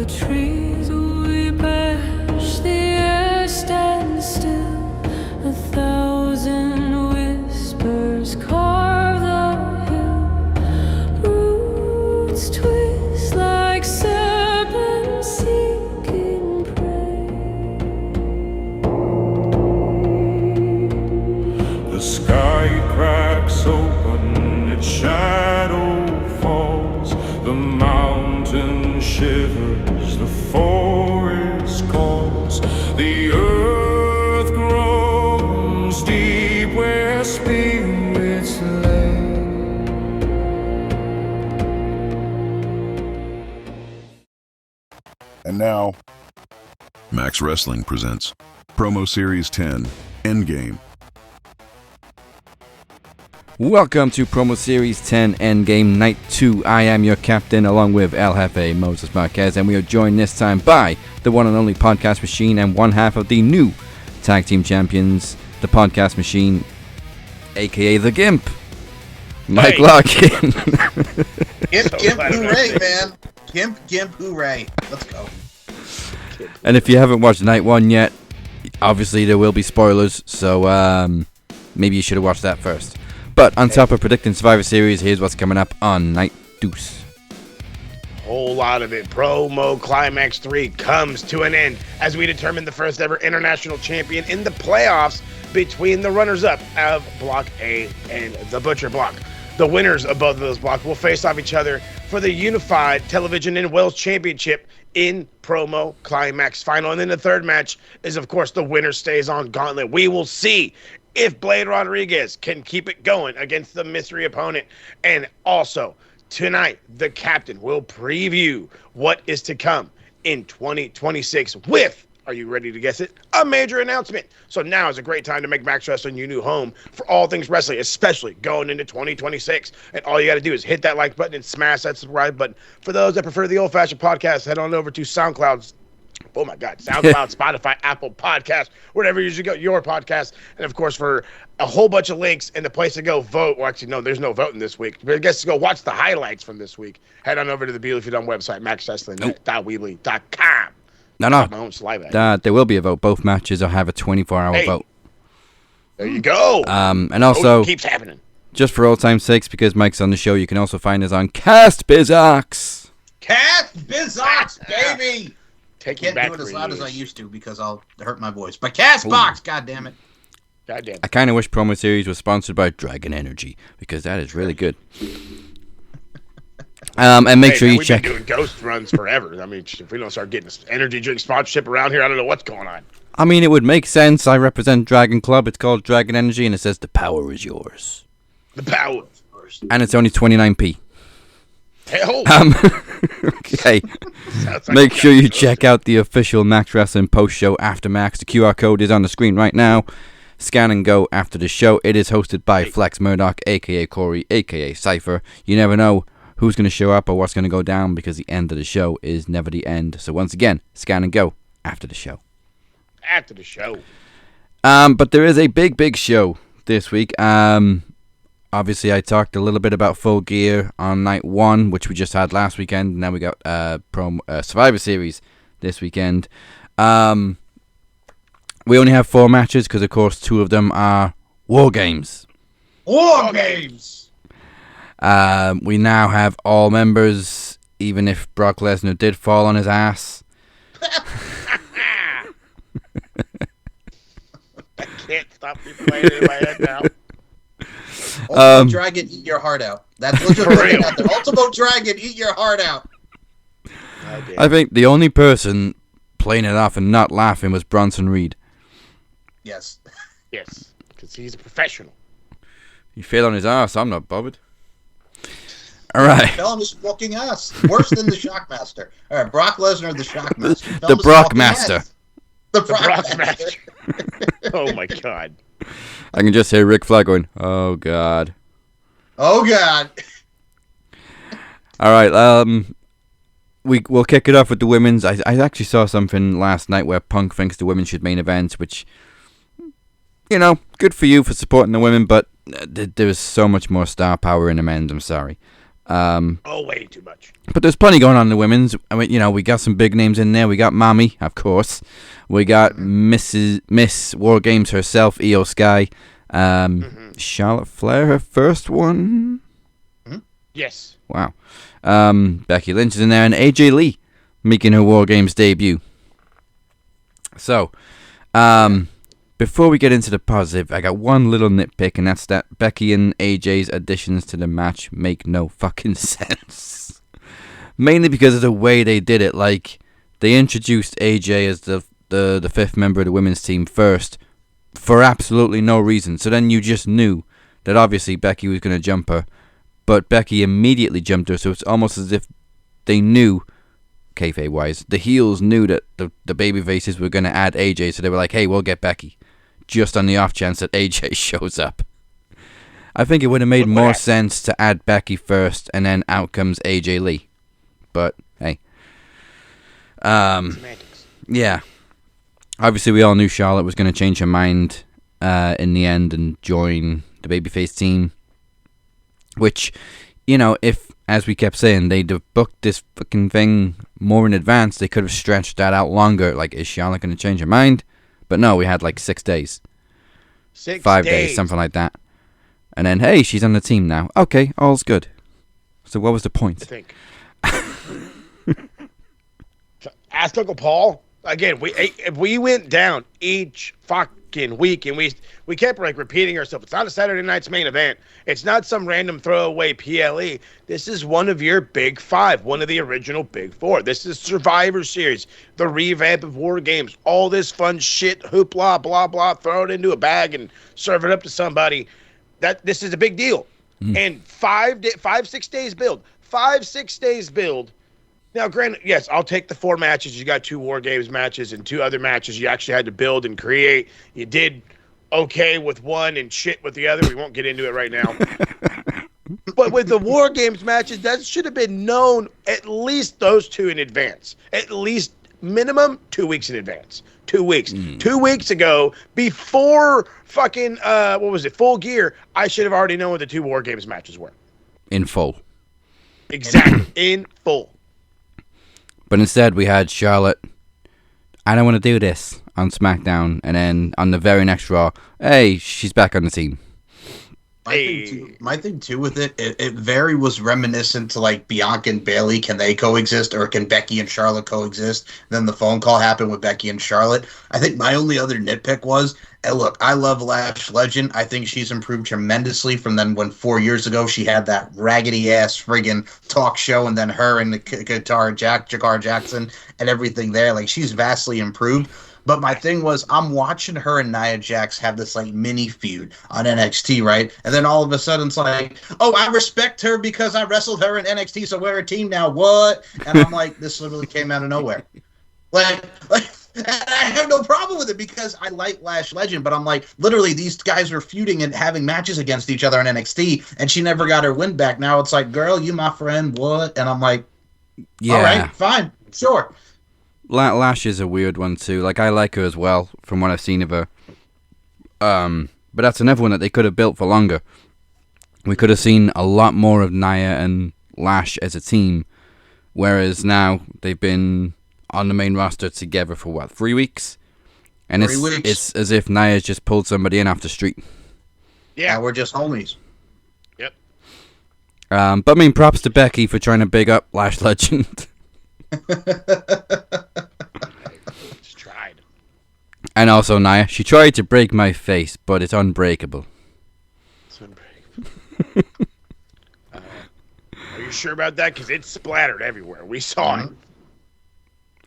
the trees weep ash, the air stands still. 1,000 whispers carve the hill. Roots twist like serpents seeking prey. The sky cracks open, its shadow falls. The mountain shivers, the forest calls. The earth groans deep where spirits lay. And now, Max Wrestling presents Promo Series 10, Endgame. Welcome to Promo Series 10 Endgame Night 2. I am your captain along with El Jefe Moses Marquez, and we are joined this time by the one and only Podcast Machine and one half of the new Tag Team Champions, the Podcast Machine, aka the Gimp, Mike Larkin. Gimp, hooray, man. Gimp, hooray. Let's go. And if you haven't watched Night 1 yet, obviously there will be spoilers, so maybe you should have watched that first. But on top of predicting Survivor Series, here's what's coming up on Night Deuce. Whole lot of it. Promo Climax 3 comes to an end as we determine the first ever international champion in the playoffs between the runners-up of Block A and the Butcher Block. The winners of both of those blocks will face off each other for the Unified Television and Wales Championship in Promo Climax Final. And then the third match is, of course, the winner stays on Gauntlet. We will see if Blade Rodriguez can keep it going against the mystery opponent. And also, tonight, the captain will preview what is to come in 2026 with, are you ready to guess it, a major announcement. So now is a great time to make Max Wrestling your new home for all things wrestling, especially going into 2026. And all you got to do is hit that like button and smash that subscribe button. For those that prefer the old-fashioned podcast, head on over to SoundCloud, Spotify, Apple Podcasts, wherever you should go, your podcast. And, of course, for a whole bunch of links and the place to go vote. Well, actually, no, there's no voting this week. But I guess to go watch the highlights from this week, head on over to the Beautiful If You're Done website, maxwrestling.weebly.com. No. My own saliva. There will be a vote. Both matches will have a 24-hour vote. There you go. And also, it keeps happening. Just for old time's sakes, because Mike's on the show, you can also find us on Cast Bizox. Cast Bizox, baby! Take Can't do it as loud as I used to because I'll hurt my voice. But Castbox, goddammit. Goddamn. I kind of wish Promo Series was sponsored by Dragon Energy, because that is really good. And make sure you check. We've been doing ghost runs forever. I mean, if we don't start getting this energy drink sponsorship around here, I don't know what's going on. I mean, it would make sense. I represent Dragon Club. It's called Dragon Energy, and it says the power is yours. The power is yours. And it's only 29p. Hell. Okay. Make sure you check out the official Max Wrestling post-show After Max. The QR code is on the screen right now. Scan and go after the show. It is hosted by Flex Murdoch, a.k.a. Corey, a.k.a. Cypher. You never know who's going to show up or what's going to go down because the end of the show is never the end. So once again, scan and go after the show. After the show. But there is a big show this week. Obviously, I talked a little bit about Full Gear on Night 1, which we just had last weekend. And now we got Survivor Series this weekend. We only have 4 matches because, of course, 2 of them are War Games. War Games! We now have all members, even if Brock Lesnar did fall on his ass. I can't stop replaying it in my head now. Ultimo Dragon, eat your heart out. Let's just put it out there. Ultimo Dragon, eat your heart out. I think the only person playing it off and not laughing was Bronson Reed. Yes. Yes, because he's a professional. He fell on his ass. I'm not bothered. All right. Fell on his fucking ass. Worse than the Shockmaster. All right, Brock Lesnar, the Shockmaster. The Brockmaster. The Brockmaster. Oh, my God. I can just hear Ric Flair going, oh, God. Oh, God. All right. We'll kick it off with the women's. I actually saw something last night where Punk thinks the women should main event, which, you know, good for you for supporting the women, but there was so much more star power in the men's. I'm sorry. Way too much. But there's plenty going on in the women's. I mean, we got some big names in there. We got Mami, of course. We got Miss War Games herself, Io Sky. Charlotte Flair, her first one. Yes. Wow. Becky Lynch is in there, and AJ Lee making her War Games debut. So, before we get into the positive, I got one little nitpick, and that's that Becky and AJ's additions to the match make no fucking sense. Mainly because of the way they did it. Like, they introduced AJ as the fifth member of the women's team first for absolutely no reason. So then you just knew that obviously Becky was going to jump her, but Becky immediately jumped her. So it's almost as if they knew, kayfabe-wise, the heels knew that the baby faces were going to add AJ. So they were like, hey, we'll get Becky, just on the off chance that AJ shows up. I think it would have made more sense to add Becky first, and then out comes AJ Lee. But, hey. Semantics. Yeah. Obviously, we all knew Charlotte was going to change her mind in the end and join the babyface team. Which, if, as we kept saying, they'd have booked this fucking thing more in advance, they could have stretched that out longer. Like, is Charlotte going to change her mind? But no, we had like 6 days. 5 days, something like that. And then, hey, she's on the team now. Okay, all's good. So what was the point? I think. Ask Uncle Paul. Again, we went down each fucking week, and we kept like repeating ourselves. It's not a Saturday night's main event. It's not some random throwaway PLE. This is one of your big five, one of the original big four. This is Survivor Series, the revamp of War Games, all this fun shit, hoopla, blah, blah, throw it into a bag and serve it up to somebody. This is a big deal. And 6 days build. 5-6 days build. Now, granted, yes, I'll take the 4 matches. You got 2 War Games matches and 2 other matches you actually had to build and create. You did okay with one and shit with the other. We won't get into it right now. But with the War Games matches, that should have been known at least those 2 in advance. At least minimum 2 weeks in advance. 2 weeks. 2 weeks ago, before fucking, Full Gear, I should have already known what the 2 War Games matches were. In full. Exactly. In full. But instead, we had Charlotte, I don't want to do this, on SmackDown. And then on the very next Raw, hey, she's back on the team. My thing too with it very was reminiscent to like Bianca and Bayley. Can they coexist, or can Becky and Charlotte coexist? Then the phone call happened with Becky and Charlotte. I think my only other nitpick was, look, I love Lash Legend. I think she's improved tremendously from then when 4 years ago she had that raggedy ass friggin' talk show, and then her and the Jakar Jackson and everything there. Like, she's vastly improved. But my thing was, I'm watching her and Nia Jax have this like mini feud on NXT, right? And then all of a sudden it's like, oh, I respect her because I wrestled her in NXT, so we're a team now. What? And I'm like, this literally came out of nowhere. Like, and I have no problem with it because I like Lash Legend, but I'm like, literally, these guys were feuding and having matches against each other in NXT, and she never got her win back. Now it's like, girl, you my friend, what? And I'm like, yeah, all right, fine, sure. Lash is a weird one too. Like, I like her as well from what I've seen of her. But that's another one that they could have built for longer. We could have seen a lot more of Nia and Lash as a team, whereas now they've been on the main roster together for what, 3 weeks? And it's as if Nia's just pulled somebody in off the street. Yeah, we're just homies. Yep. But I mean, props to Becky for trying to big up Lash Legend. Just tried. And also Nia, she tried to break my face, but it's unbreakable. It's unbreakable. Are you sure about that? Because it splattered everywhere. We saw it.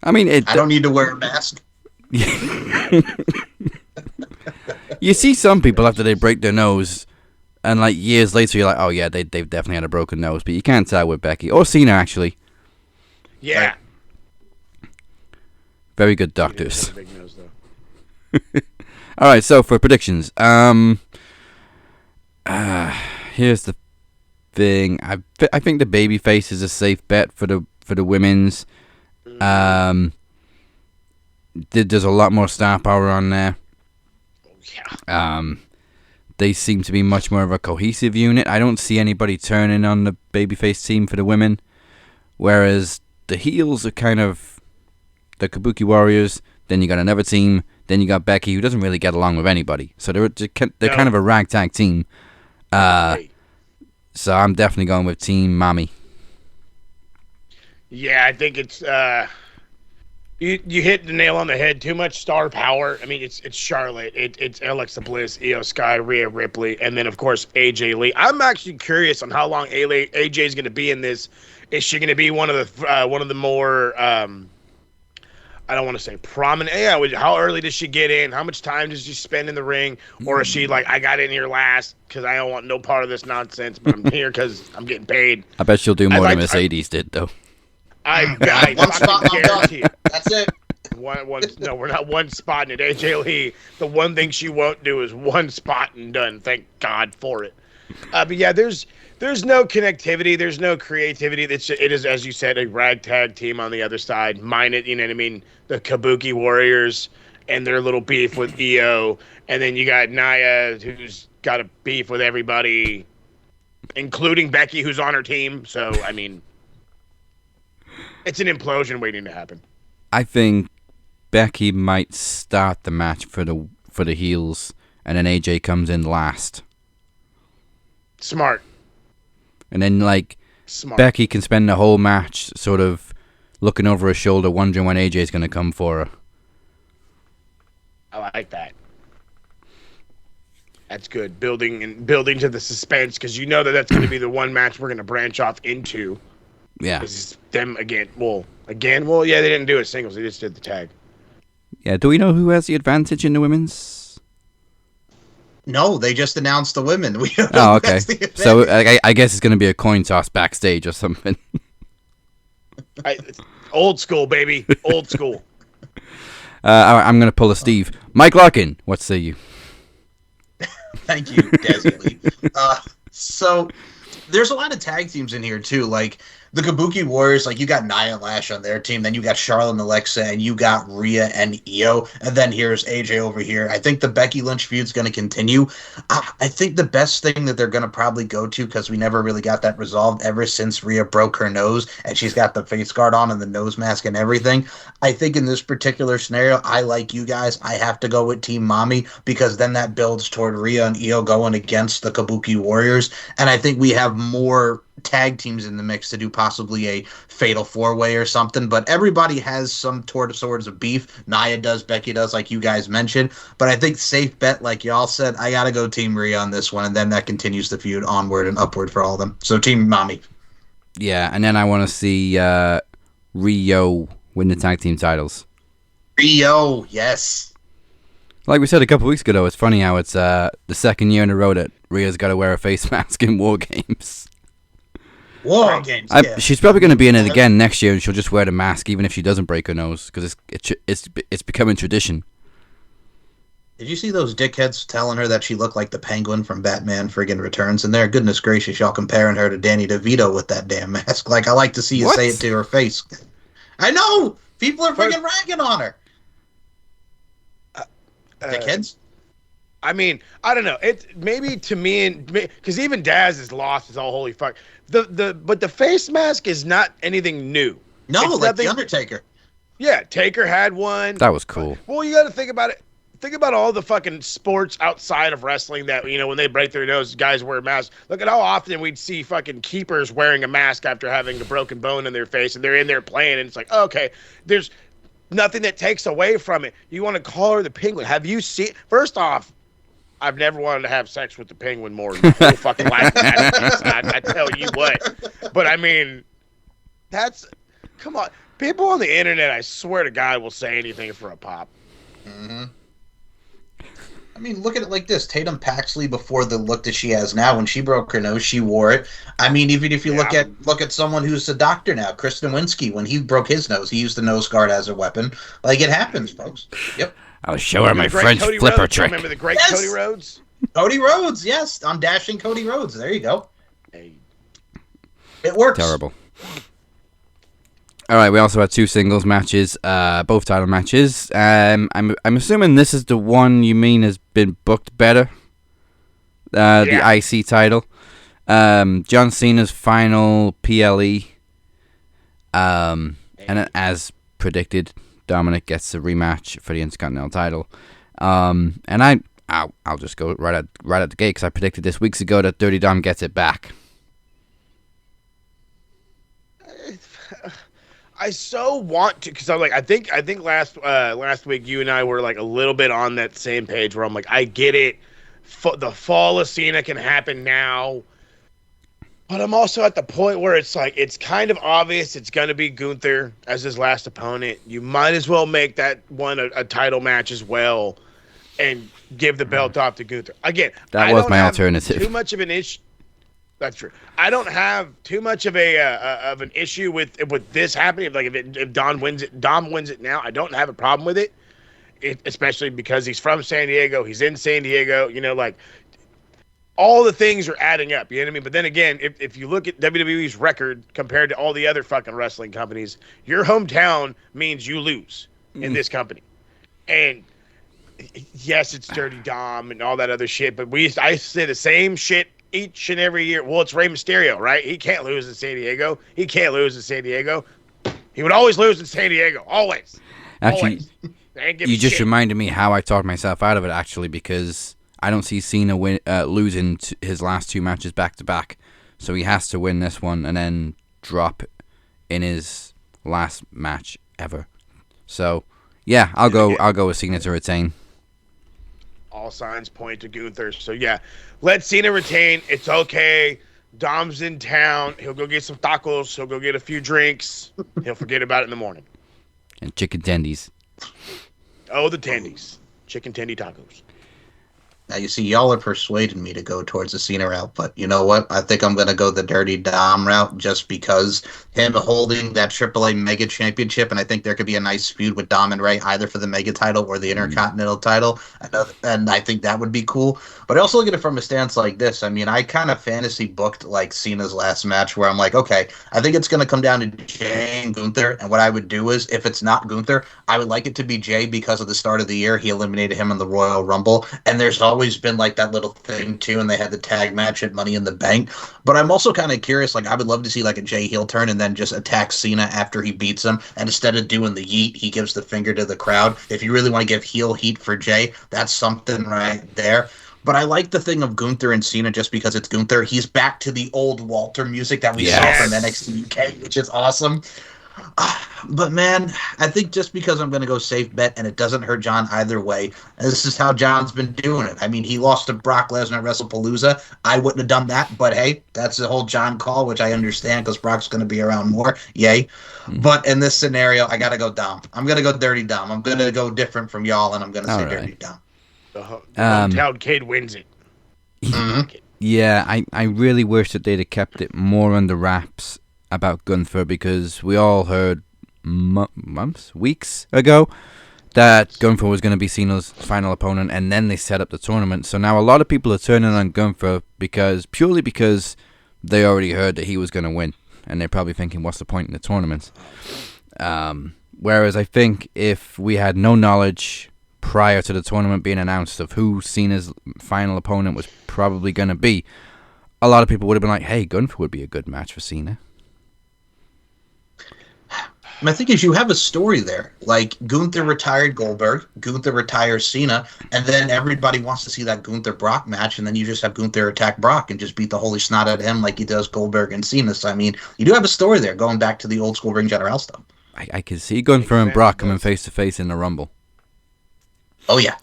I mean, I don't need to wear a mask. You see some people after they break their nose, and like years later you're like, oh yeah, they've definitely had a broken nose, but you can't tell with Becky or Cena actually. Yeah. Right. Very good doctors. Big nose, though. All right, so for predictions, here's the thing. I think the babyface is a safe bet for the women's. There's a lot more star power on there. Yeah. they seem to be much more of a cohesive unit. I don't see anybody turning on the babyface team for the women, whereas the heels are kind of the Kabuki Warriors. Then you got another team. Then you got Becky, who doesn't really get along with anybody. So they're kind of a ragtag team. So I'm definitely going with Team Mommy. Yeah, I think it's you hit the nail on the head. Too much star power. I mean, it's Charlotte, it's Alexa Bliss, Io Sky, Rhea Ripley, and then of course AJ Lee. I'm actually curious on how long AJ is going to be in this. Is she going to be one of the more I don't want to say prominent. Yeah, how early does she get in? How much time does she spend in the ring? Or is she like, I got in here last because I don't want no part of this nonsense, but I'm here because I'm getting paid? I bet she'll do more than Mercedes did, though. I guarantee it. That's it. No, we're not one spot in it. AJ Lee, the one thing she won't do is one spot and done. Thank God for it. But yeah, there's no connectivity. There's no creativity. It is, as you said, a ragtag team on the other side. Mine it, you know what I mean? The Kabuki Warriors and their little beef with Io. And then you got Nia, who's got a beef with everybody, including Becky, who's on her team. So, I mean, it's an implosion waiting to happen. I think Becky might start the match for the heels, and then AJ comes in last. Smart. And then, Smart. Becky can spend the whole match sort of looking over her shoulder, wondering when AJ's going to come for her. I like that. That's good. Building to the suspense, because you know that's going to be the one match we're going to branch off into. Yeah. Because them again. Well, yeah, they didn't do it singles. They just did the tag. Yeah, do we know who has the advantage in the women's? No, they just announced the women. We don't know okay. So I guess it's going to be a coin toss backstage or something. Old school, baby. Old school. All right, I'm going to pull a Steve. Mike Larkin, what say you? Thank you, Desi. So there's a lot of tag teams in here, too. Like, the Kabuki Warriors, you got Nia and Lash on their team, then you got Charlotte and Alexa, and you got Rhea and Io, and then here's AJ over here. I think the Becky Lynch feud's going to continue. I think the best thing that they're going to probably go to, because we never really got that resolved ever since Rhea broke her nose, and she's got the face guard on and the nose mask and everything. I think in this particular scenario, I like you guys. I have to go with Team Mommy, because then that builds toward Rhea and Io going against the Kabuki Warriors, and I think we have more tag teams in the mix to do possibly a fatal four-way or something, but everybody has some sorts of beef. Nia does, Becky does, like you guys mentioned, but I think safe bet, like y'all said, I gotta go Team Rhea on this one, and then that continues the feud onward and upward for all of them. So Team Mommy. Yeah, and then I want to see Rio win the tag team titles. Rio, yes. Like we said a couple weeks ago, though, it's funny how it's the second year in a row that Rhea's got to wear a face mask in War Games. War Games, yeah. She's probably going to be in it again next year, and she'll just wear the mask even if she doesn't break her nose, because it's becoming tradition. Did you see those dickheads telling her that she looked like the Penguin from Batman friggin' Returns? And there, goodness gracious, y'all comparing her to Danny DeVito with that damn mask. I like to see you say it to her face. I know! People are friggin' ragging on her. Dickheads? I mean, I don't know. It maybe to me, because even Daz is lost. Is all holy fuck. But the face mask is not anything new. No, it's like nothing, the Undertaker. Yeah, Taker had one. That was cool. Well, you got to think about it. Think about all the fucking sports outside of wrestling that, when they break their nose, guys wear masks. Look at how often we'd see fucking keepers wearing a mask after having a broken bone in their face, and they're in there playing, and it's like, okay, there's nothing that takes away from it. You want to call her the Penguin. Have you seen... First off, I've never wanted to have sex with the Penguin more in my whole fucking life. I tell you what. But, I mean, come on. People on the internet, I swear to God, will say anything for a pop. Mm-hmm. I mean, look at it like this. Tatum Paxley, before the look that she has now, when she broke her nose, she wore it. I mean, even if you look at someone who's a doctor now, Chris Nowinski, when he broke his nose, he used the nose guard as a weapon. It happens, folks. Yep. I'll show her my French flipper trick. Remember the great Cody Rhodes? Cody Rhodes, yes. I'm dashing Cody Rhodes. There you go. Hey. It works. Terrible. All right, we also had 2 singles matches, both title matches. I'm assuming this is the one you mean has been booked better. the IC title. John Cena's final PLE. And as predicted, Dominic gets a rematch for the Intercontinental title. And I'll just go right at the gate because I predicted this weeks ago that Dirty Dom gets it back. I so want to, because I'm like, I think last week you and I were like a little bit on that same page where I'm like, I get it, the fall of Cena can happen now, but I'm also at the point where it's like it's kind of obvious it's gonna be Gunther as his last opponent. You might as well make that one a title match as well, and give the belt off to Gunther again. That was my alternative. Too much of an issue. That's true. I don't have too much of an issue with this happening. Like if Dom wins it now, I don't have a problem with it. Especially because he's from San Diego, he's in San Diego. You know, like all the things are adding up. You know what I mean? But then again, if you look at WWE's record compared to all the other fucking wrestling companies, your hometown means you lose in this company. And yes, it's Dirty Dom and all that other shit. But I say the same shit each and every year. Well, it's Rey Mysterio, right? He can't lose in San Diego. He would always lose in San Diego. Always. Actually, always. You just reminded me how I talked myself out of it, actually, because I don't see Cena losing his last two matches back to back. So he has to win this one and then drop in his last match ever. So yeah, I'll go with Cena to retain. All signs point to Gunther. So yeah, let Cena retain. It's okay. Dom's in town. He'll go get some tacos. He'll go get a few drinks. He'll forget about it in the morning. And chicken tendies. Oh, the tendies. Chicken tendy tacos. Now, you see, y'all are persuading me to go towards the Cena route, but you know what? I think I'm going to go the Dirty Dom route just because him holding that AAA Mega Championship, and I think there could be a nice feud with Dom and Ray, either for the Mega title or the Intercontinental title, and I think that would be cool. But I also look at it from a stance like this. I mean, I kind of fantasy booked like Cena's last match where I'm like, okay, I think it's going to come down to Jay and Gunther, and what I would do is, if it's not Gunther, I would like it to be Jay because of the start of the year. He eliminated him in the Royal Rumble, and there's always been like that little thing too, and they had the tag match at Money in the Bank. But I'm also kind of curious, like I would love to see like a Jay heel turn and then just attack Cena after he beats him, and instead of doing the yeet, he gives the finger to the crowd. If you really want to give heel heat for Jay, that's something right there. But I like the thing of Gunther and Cena just because it's Gunther. He's back to the old Walter music that we saw from NXT UK, which is awesome. But man, I think just because I'm going to go safe bet and it doesn't hurt John either way, this is how John's been doing it. I mean, he lost to Brock Lesnar at WrestlePalooza. I wouldn't have done that, but hey, that's the whole John call, which I understand because Brock's going to be around more. Yay. Mm-hmm. But in this scenario, I got to go Dom. I'm going to go Dirty Dom. I'm going to go different from y'all, and I'm going to say Dirty Dom. The hometown kid wins it. Mm-hmm. Yeah, I really wish that they'd have kept it more under wraps about Gunther, because we all heard weeks ago that Gunther was going to be Cena's final opponent, and then they set up the tournament. So now a lot of people are turning on Gunther purely because they already heard that he was going to win, and they're probably thinking, what's the point in the tournament? Whereas I think if we had no knowledge prior to the tournament being announced of who Cena's final opponent was probably going to be, a lot of people would have been like, hey, Gunther would be a good match for Cena. My thing is, you have a story there. Like, Gunther retired Goldberg, Gunther retires Cena, and then everybody wants to see that Gunther-Brock match, and then you just have Gunther attack Brock and just beat the holy snot out of him like he does Goldberg and Cena. So, I mean, you do have a story there, going back to the old school Ring General stuff. I can see Gunther and Brock coming face-to-face in the Rumble. Oh, yeah.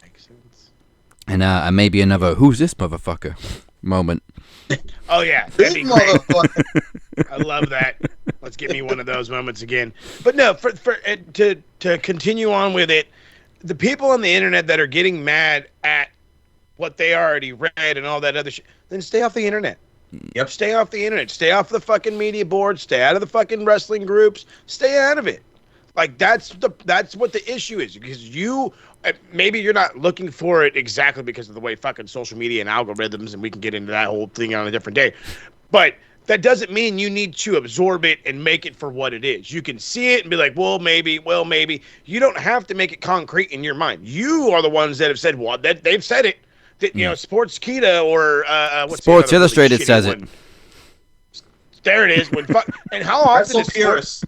And maybe another, who's this motherfucker moment. Oh, yeah. That'd be great. I love that. Let's get me one of those moments again. But no, to continue on with it, the people on the internet that are getting mad at what they already read and all that other shit, then stay off the internet. Yep. Stay off the internet. Stay off the fucking media board. Stay out of the fucking wrestling groups. Stay out of it. Like, that's what the issue is. Because maybe you're not looking for it exactly because of the way fucking social media and algorithms, and we can get into that whole thing on a different day. But that doesn't mean you need to absorb it and make it for what it is. You can see it and be like, well, maybe. You don't have to make it concrete in your mind. You are the ones that have said, well, that they've said it. Sportskeeda or what's Sports the other Illustrated really says one? it. There it is. And how often is Sports?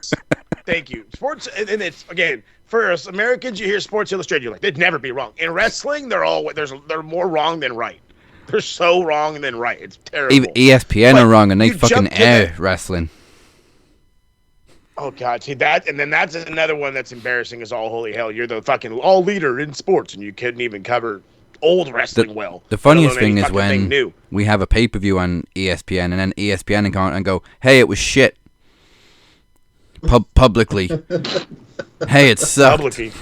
Thank you. Sports, and it's again for us Americans. You hear Sports Illustrated, you're like, they'd never be wrong. In wrestling, they're more wrong than right. They're so wrong than right. It's terrible. Even ESPN But are wrong, and they you fucking jump to air the- wrestling. Oh God, see that, and then that's another one that's embarrassing. Is all holy hell, you're the fucking all leader in sports, and you couldn't even cover old wrestling well. The funniest let alone thing any is fucking when thing new. we have a pay-per-view on ESPN, and then ESPN and go, "Hey, it was shit." Publicly, hey, it sucked. Publicly.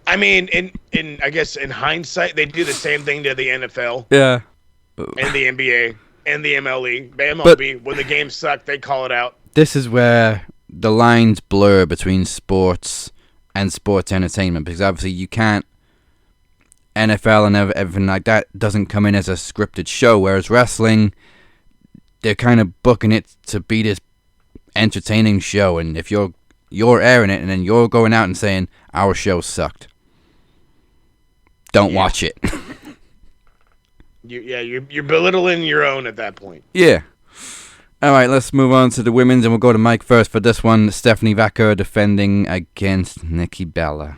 I mean, in I guess in hindsight, they do the same thing to the NFL Yeah, and the NBA and the MLB. MLB, when the game sucked, they call it out. this is where the lines blur between sports and sports entertainment, because obviously you can't. NFL and everything like that doesn't come in as a scripted show, whereas wrestling, they're kind of booking it to be this entertaining show, and if you're airing it and then you're going out and saying our show sucked, don't watch it. You're belittling your own at that point. Yeah. All right, let's move on to the women's, and we'll go to Mike first for this one. Stephanie Vaquer defending against Nikki Bella.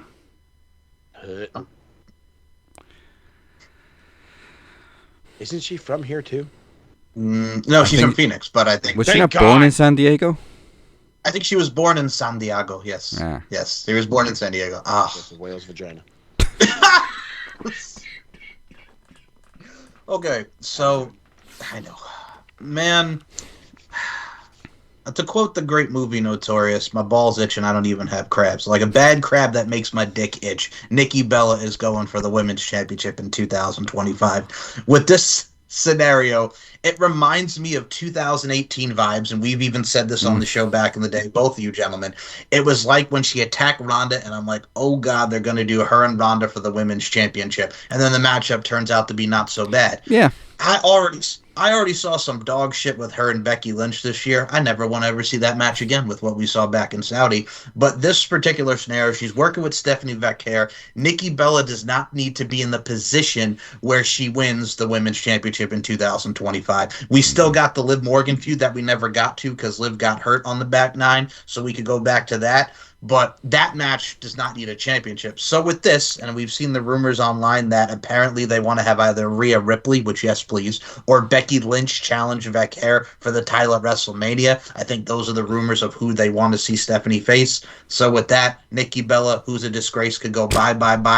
Isn't she from here too? No, she's from Phoenix, but I think Was she Thank not born God. in San Diego? I think she was born in San Diego. Yes, Ah. yes, she was born in San Diego. That's a whale's vagina. Okay, so I know, man. To quote the great movie Notorious, my balls itch and I don't even have crabs. Like a bad crab that makes my dick itch. Nikki Bella is going for the women's championship in 2025. With this scenario, it reminds me of 2018 vibes, and we've even said this on the show back in the day, both of you gentlemen. It was like when she attacked Ronda, and I'm like, oh God, they're going to do her and Ronda for the women's championship. And then the matchup turns out to be not so bad. Yeah. I already saw some dog shit with her and Becky Lynch this year. I never want to ever see that match again with what we saw back in Saudi. But this particular scenario, she's working with Stephanie Vaquer. Nikki Bella does not need to be in the position where she wins the women's championship in 2025. We still got the Liv Morgan feud that we never got to because Liv got hurt on the back nine, so we could go back to that. But that match does not need a championship. So with this, and we've seen the rumors online that apparently they want to have either Rhea Ripley, which yes please, or Becky Lynch challenge Vaquer for the title at WrestleMania. I think those are the rumors of who they want to see Stephanie face. So with that, Nikki Bella, who's a disgrace, could go bye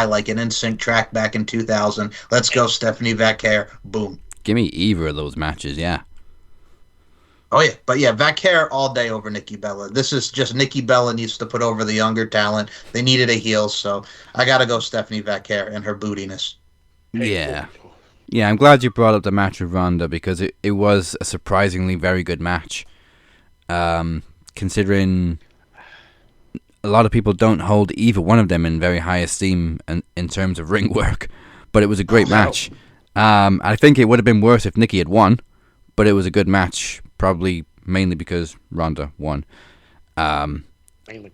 like an NSYNC track back in 2000. Let's go Stephanie Vaquer. Boom. Give me either of those matches, yeah. Oh, yeah. But, yeah, Vaquer all day over Nikki Bella. This is just Nikki Bella needs to put over the younger talent. They needed a heel, so I got to go Stephanie Vaquer and her bootiness. Yeah. Yeah, I'm glad you brought up the match with Ronda because it was a surprisingly very good match. Considering a lot of people don't hold either one of them in very high esteem in terms of ring work, but it was a great match. I think it would have been worse if Nikki had won, but it was a good match. Probably mainly because Ronda won. Mainly.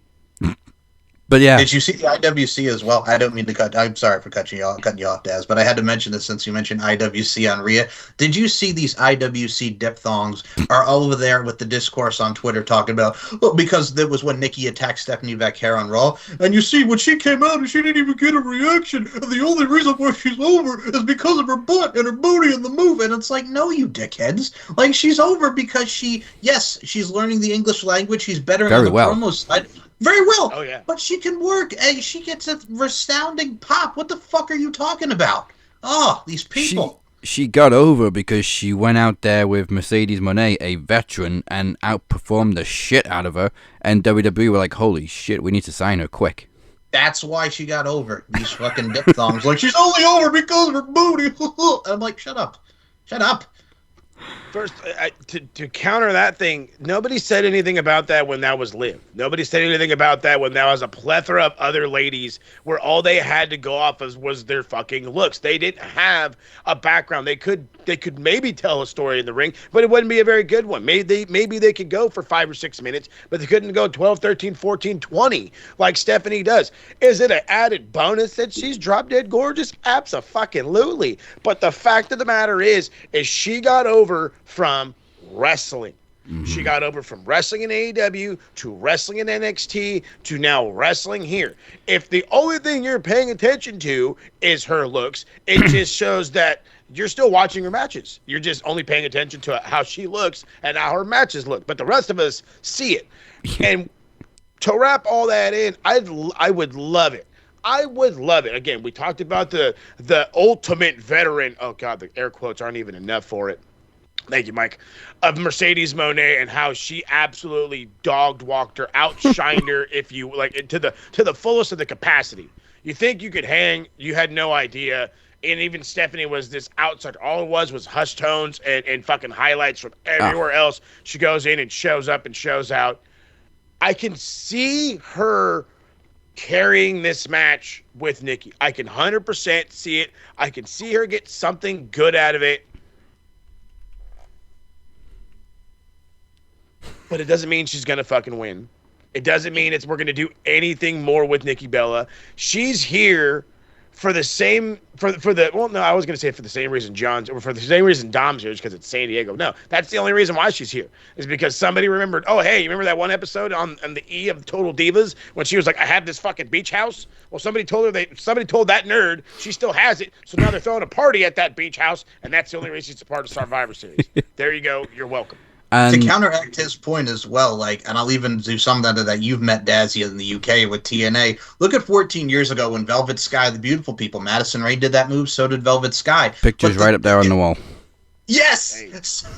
But yeah. Did you see the IWC as well? I don't mean to cut. I'm sorry for cutting you off, Daz, but I had to mention this since you mentioned IWC on Rhea. Did you see these IWC diphthongs are over there with the discourse on Twitter talking about, well, because that was when Nikki attacked Stephanie Vaquer on Raw, and you see when she came out and she didn't even get a reaction, and the only reason why she's over is because of her butt and her booty and the move, and it's like, no, you dickheads. Like, she's over because she's learning the English language, she's better on the promo side. Very well. Oh, yeah. But she can work. Hey, she gets a resounding pop. What the fuck are you talking about? Oh, these people. She got over because she went out there with Mercedes Moné, a veteran, and outperformed the shit out of her. And WWE were like, holy shit, we need to sign her quick. That's why she got over. These fucking diphthongs. Like, she's only over because of her booty. I'm like, shut up. Shut up. First, to counter that thing, nobody said anything about that when that was Liv. Nobody said anything about that when that was a plethora of other ladies where all they had to go off of was their fucking looks. They didn't have a background. They could maybe tell a story in the ring, but it wouldn't be a very good one. Maybe they could go for 5 or 6 minutes, but they couldn't go 12, 13, 14, 20 like Stephanie does. Is it an added bonus that she's drop dead gorgeous? Abso-fucking-lutely. But the fact of the matter is she got over from wrestling. Mm-hmm. She got over from wrestling in AEW to wrestling in NXT to now wrestling here. If the only thing you're paying attention to is her looks, it just shows that you're still watching her matches. You're just only paying attention to how she looks and how her matches look. But the rest of us see it. And to wrap all that in, I would love it. I would love it. Again, we talked about the ultimate veteran. Oh, God, the air quotes aren't even enough for it. Thank you, Mike. Of Mercedes Moné and how she absolutely dog-walked her, outshined her, if you like, to the fullest of the capacity. You think you could hang, you had no idea. And even Stephanie was this outsider. All it was hush tones and fucking highlights from everywhere else. She goes in and shows up and shows out. I can see her carrying this match with Nikki. I can 100% see it. I can see her get something good out of it. But it doesn't mean she's going to fucking win. It doesn't mean we're going to do anything more with Nikki Bella. She's here for the same, I was going to say for the same reason for the same reason Dom's here, because it's San Diego. No, that's the only reason why she's here, is because somebody remembered, oh, hey, you remember that one episode on the E of Total Divas when she was like, I have this fucking beach house? Well, somebody told that nerd she still has it, so now they're throwing a party at that beach house, and that's the only reason she's a part of Survivor Series. There you go. You're welcome. To counteract his point as well, and I'll even do some of that you've met Dazzy in the UK with TNA. Look at 14 years ago when Velvet Sky, the Beautiful People, Madison Rae did that move, so did Velvet Sky. Pictures right up there on the wall. Yes!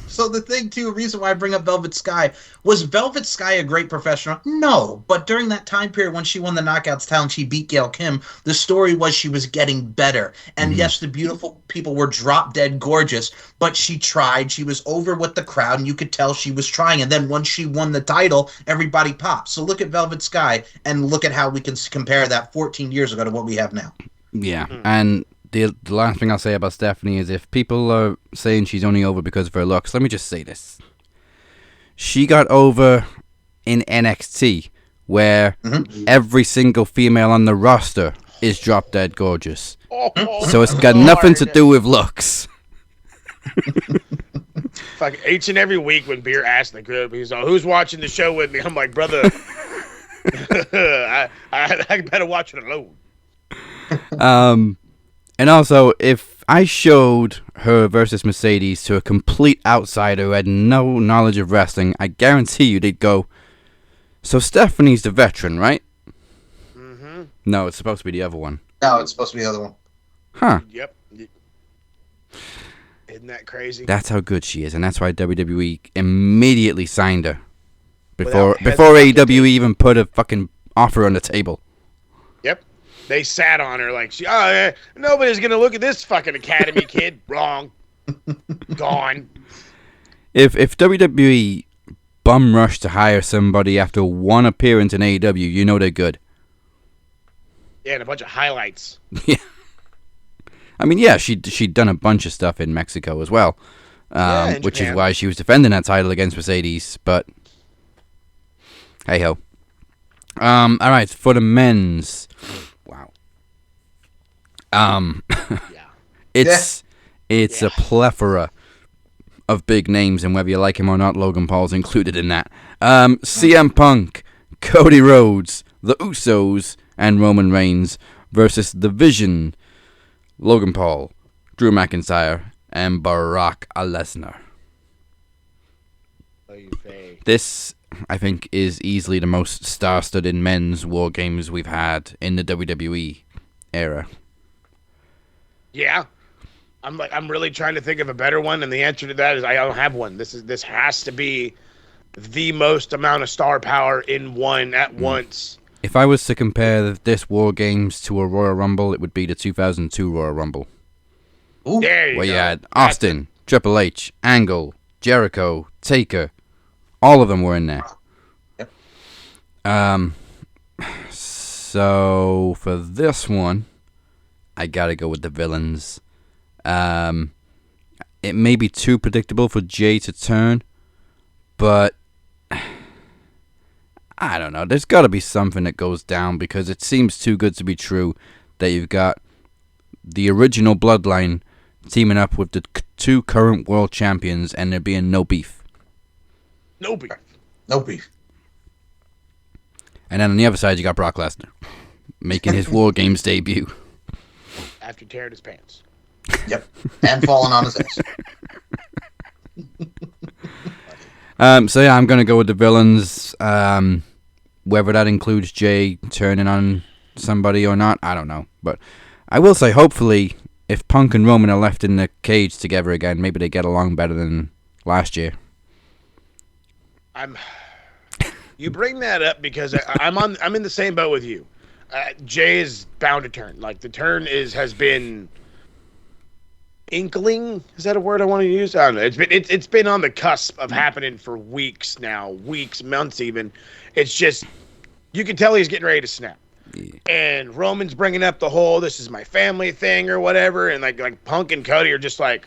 So the thing, too, reason why I bring up Velvet Sky, was Velvet Sky a great professional? No. But during that time period when she won the Knockouts title and she beat Gail Kim, the story was she was getting better. And yes, the Beautiful People were drop dead gorgeous, but she tried. She was over with the crowd, and you could tell she was trying. And then once she won the title, everybody popped. So look at Velvet Sky and look at how we can compare that 14 years ago to what we have now. Yeah, and the last thing I'll say about Stephanie is, if people are saying she's only over because of her looks, let me just say this. She got over in NXT, where every single female on the roster is drop dead gorgeous. So it's got nothing to do with looks. Fuck, each and every week when Beer asks in the group, he's like, who's watching the show with me? I'm like, brother, I better watch it alone. And also, if I showed her versus Mercedes to a complete outsider who had no knowledge of wrestling, I guarantee you they'd go, so Stephanie's the veteran, right? Mm-hmm. No, it's supposed to be the other one. No, it's supposed to be the other one. Huh. Yep. Isn't that crazy? That's how good she is, and that's why WWE immediately signed her. Before AEW even put a fucking offer on the table. Yep. They sat on her like, nobody's going to look at this fucking Academy kid. Wrong. Gone. If WWE bum rushed to hire somebody after one appearance in AEW, you know they're good. Yeah, and a bunch of highlights. Yeah. I mean, yeah, she'd done a bunch of stuff in Mexico as well, which is why she was defending that title against Mercedes, but hey-ho. All right, for the men's... Wow. It's a plethora of big names, and whether you like him or not, Logan Paul's included in that. CM Punk, Cody Rhodes, The Usos, and Roman Reigns versus The Vision, Logan Paul, Drew McIntyre, and Brock Lesnar. This, I think, is easily the most star-studded men's war games we've had in the WWE era. Yeah. I'm really trying to think of a better one, and the answer to that is I don't have one. This has to be the most amount of star power in one at once. If I was to compare this War Games to a Royal Rumble, it would be the 2002 Royal Rumble. Ooh, there you go. Where you had Austin, Triple H, Angle, Jericho, Taker, all of them were in there. Yep. So for this one, I gotta go with the villains. It may be too predictable for Jay to turn, but I don't know. There's gotta be something that goes down because it seems too good to be true that you've got the original Bloodline teaming up with the two current world champions and there being no beef. No beef. No beef. And then on the other side, you got Brock Lesnar making his War Games debut. After tearing his pants. Yep. And falling on his ass. So yeah, I'm going to go with the villains. Whether that includes Jay turning on somebody or not, I don't know. But I will say, hopefully, if Punk and Roman are left in the cage together again, maybe they get along better than last year. You bring that up because I'm in the same boat with you. Jay is bound to turn. Like the turn has been inkling. Is that a word I want to use? I don't know. It's been on the cusp of happening for weeks now, months even. It's just you can tell he's getting ready to snap. Yeah. And Roman's bringing up the whole "this is my family" thing or whatever, and like Punk and Cody are just like,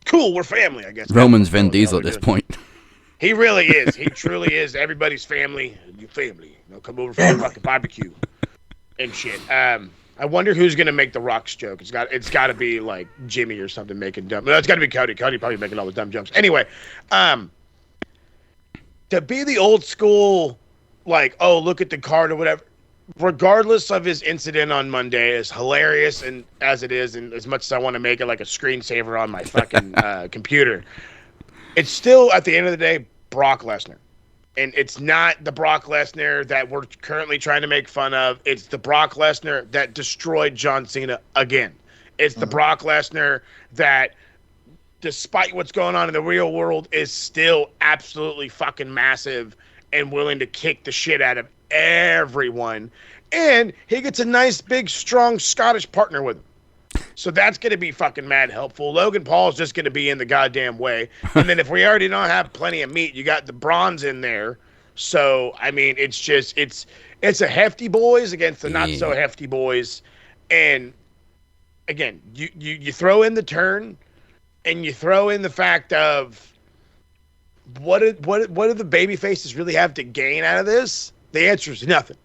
"Cool, we're family." I guess Roman's Vin Diesel at this point. He really is. He truly is. Everybody's family. Your family. Come over for the fucking barbecue and shit. I wonder who's gonna make the Rock's joke. It's got to be like Jimmy or something making dumb. No, it's got to be Cody. Cody probably making all the dumb jokes. Anyway, to be the old school, like, oh, look at the card or whatever. Regardless of his incident on Monday, as hilarious and as it is, and as much as I want to make it like a screensaver on my fucking computer, it's still at the end of the day Brock Lesnar. And it's not the Brock Lesnar that we're currently trying to make fun of. It's the Brock Lesnar that destroyed John Cena again. It's the Brock Lesnar that, despite what's going on in the real world, is still absolutely fucking massive and willing to kick the shit out of everyone. And he gets a nice, big, strong Scottish partner with him. So that's going to be fucking mad helpful. Logan Paul's just going to be in the goddamn way. And then if we already don't have plenty of meat, you got the Bronze in there. So, I mean, it's a hefty boys against the not so hefty boys. And again, you throw in the turn and you throw in the fact of what do the baby faces really have to gain out of this? The answer is nothing.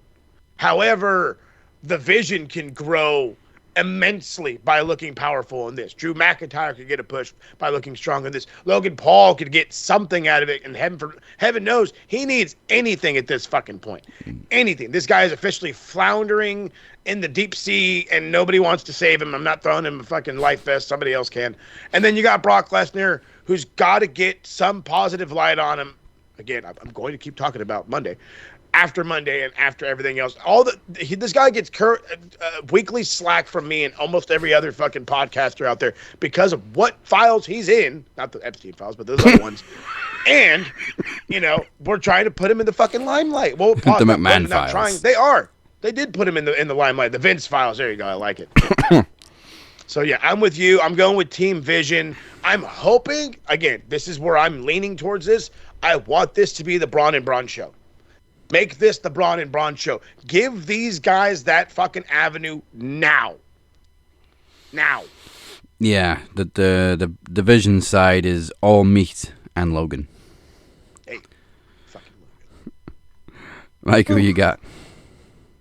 However, the vision can grow immensely by looking powerful in this. Drew McIntyre could get a push by looking strong in this. Logan Paul could get something out of it, and heaven knows he needs anything at this fucking point. Anything. This guy is officially floundering in the deep sea, and nobody wants to save him. I'm not throwing him a fucking life vest. Somebody else can. And then you got Brock Lesnar, who's got to get some positive light on him. Again, I'm going to keep talking about Monday. After Monday and after everything else, this guy gets weekly slack from me and almost every other fucking podcaster out there because of what files he's in, not the Epstein files, but those other ones. And we're trying to put him in the fucking limelight. Well, the McMahon files. They did put him in the limelight. The Vince files. There you go. I like it. So yeah, I'm with you. I'm going with Team Vision. I'm hoping, again, this is where I'm leaning towards this. I want this to be the Braun and Braun show. Make this the Braun and Braun show. Give these guys that fucking avenue now. Now. Yeah, the division side is all meat and Logan. Hey, fucking Logan. Mike, who you got?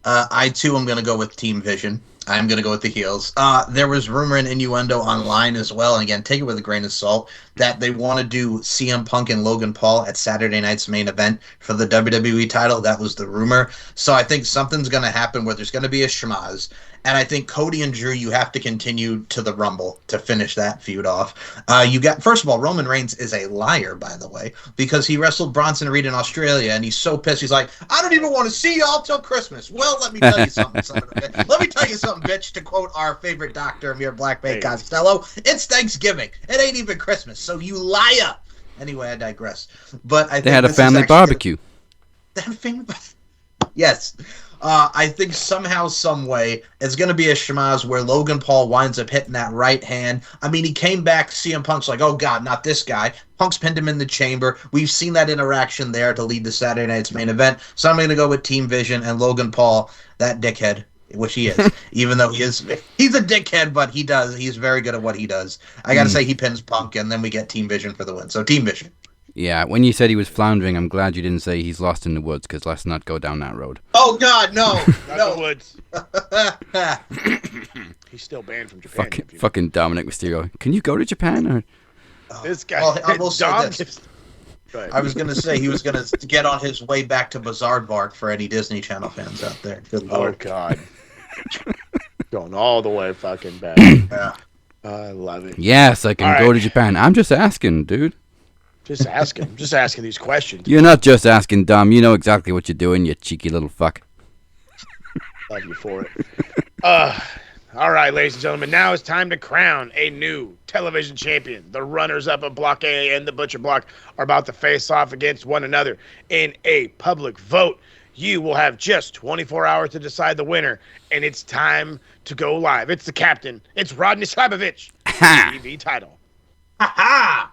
I too am going to go with Team Vision. I'm going to go with the heels. There was rumor and innuendo online as well, and again, take it with a grain of salt, that they want to do CM Punk and Logan Paul at Saturday night's main event for the WWE title. That was the rumor. So I think something's going to happen where there's going to be a schmaz. And I think Cody and Drew, you have to continue to the Rumble to finish that feud off. First of all, Roman Reigns is a liar, by the way, because he wrestled Bronson Reed in Australia, and he's so pissed. He's like, I don't even want to see y'all till Christmas. Well, let me tell you something, son of a bitch. Let me tell you something, bitch, to quote our favorite doctor, Amir Blackman Costello. It's Thanksgiving. It ain't even Christmas, so you liar. Anyway, I digress. But I think they had a family barbecue. They had a family barbecue. Yes. I think somehow, some way, it's going to be a schmaz where Logan Paul winds up hitting that right hand. I mean, he came back, CM Punk's like, oh, God, not this guy. Punk's pinned him in the chamber. We've seen that interaction there to lead to Saturday night's main event. So I'm going to go with Team Vision and Logan Paul, that dickhead, which he is, even though he's a dickhead, but he's very good at what he does. I got to say he pins Punk, and then we get Team Vision for the win. So Team Vision. Yeah, when you said he was floundering, I'm glad you didn't say he's lost in the woods, because let's not go down that road. Oh, God, no. Not the woods. He's still banned from Japan. Fucking Dominic Mysterio. Can you go to Japan? Or? This guy. I will say this. I was going to say he was going to get on his way back to Bizarre Bark for any Disney Channel fans out there. Good Lord. Oh, God. Going all the way fucking back. Yeah. I love it. Yes, I can go to Japan. I'm just asking, dude. Just asking. I'm just asking these questions. You're not just asking, Dom. You know exactly what you're doing, you cheeky little fuck. Love you for it. All right, ladies and gentlemen, now it's time to crown a new television champion. The runners-up of Block A and the Butcher Block are about to face off against one another in a public vote. You will have just 24 hours to decide the winner, and it's time to go live. It's the captain. It's Rodney Slabbovitch. TV title. Ha-ha!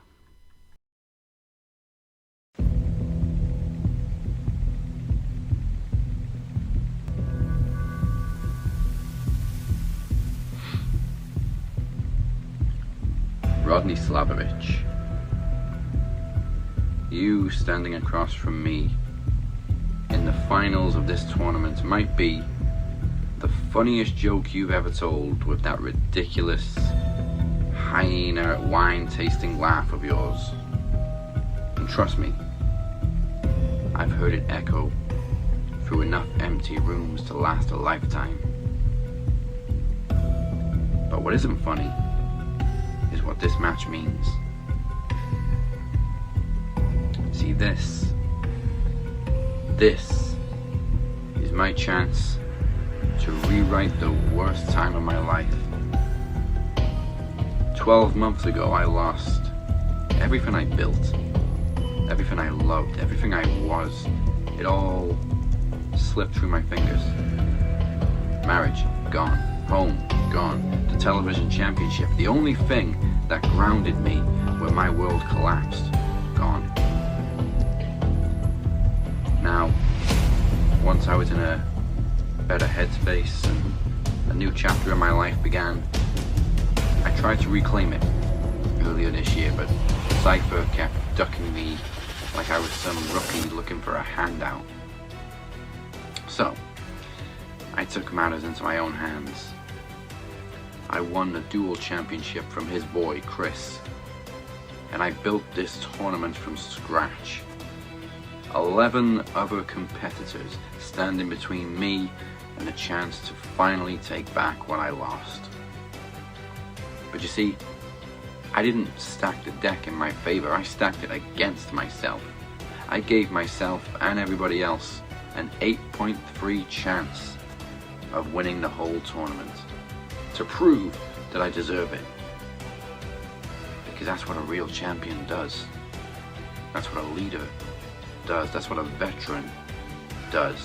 Rodney Slabbovitch. You standing across from me in the finals of this tournament might be the funniest joke you've ever told with that ridiculous hyena wine-tasting laugh of yours. And trust me, I've heard it echo through enough empty rooms to last a lifetime. But what isn't funny is what this match means. See, this is my chance to rewrite the worst time of my life. 12 months ago, I lost everything I built, everything I loved, everything I was. It all slipped through my fingers. Marriage, gone. Home, gone. The television championship, the only thing that grounded me when my world collapsed, gone. Now, once I was in a better headspace and a new chapter in my life began, I tried to reclaim it earlier this year, but Cypher kept ducking me like I was some rookie looking for a handout. So, I took matters into my own hands. I won the dual championship from his boy, Chris, and I built this tournament from scratch. 11 other competitors standing between me and the chance to finally take back what I lost. But you see, I didn't stack the deck in my favor, I stacked it against myself. I gave myself and everybody else an 8.3 chance of winning the whole tournament, to prove that I deserve it. Because that's what a real champion does. That's what a leader does. That's what a veteran does.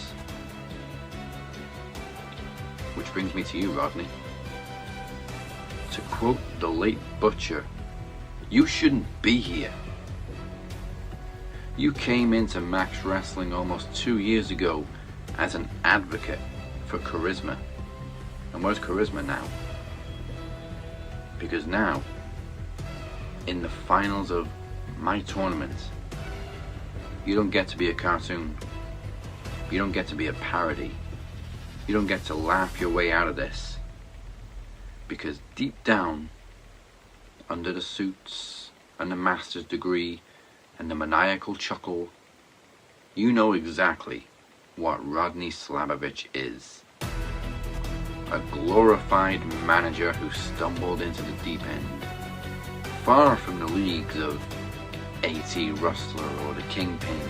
Which brings me to you, Rodney. To quote the late Butcher, you shouldn't be here. You came into Max Wrestling almost 2 years ago as an advocate for charisma. And where's charisma now? Because now, in the finals of my tournament, you don't get to be a cartoon. You don't get to be a parody. You don't get to laugh your way out of this. Because deep down, under the suits and the master's degree and the maniacal chuckle, you know exactly what Rodney Slabbovitch is. A glorified manager who stumbled into the deep end, far from the leagues of A.T. Rustler or the Kingpin.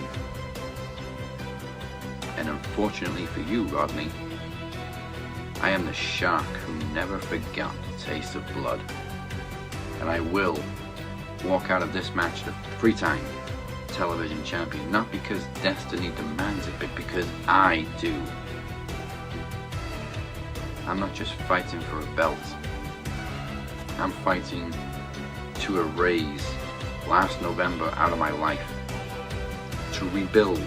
And unfortunately for you, Rodney, I am the shark who never forgot the taste of blood. And I will walk out of this match the three-time television champion, not because destiny demands it, but because I do. I'm not just fighting for a belt. I'm fighting to erase last November out of my life. To rebuild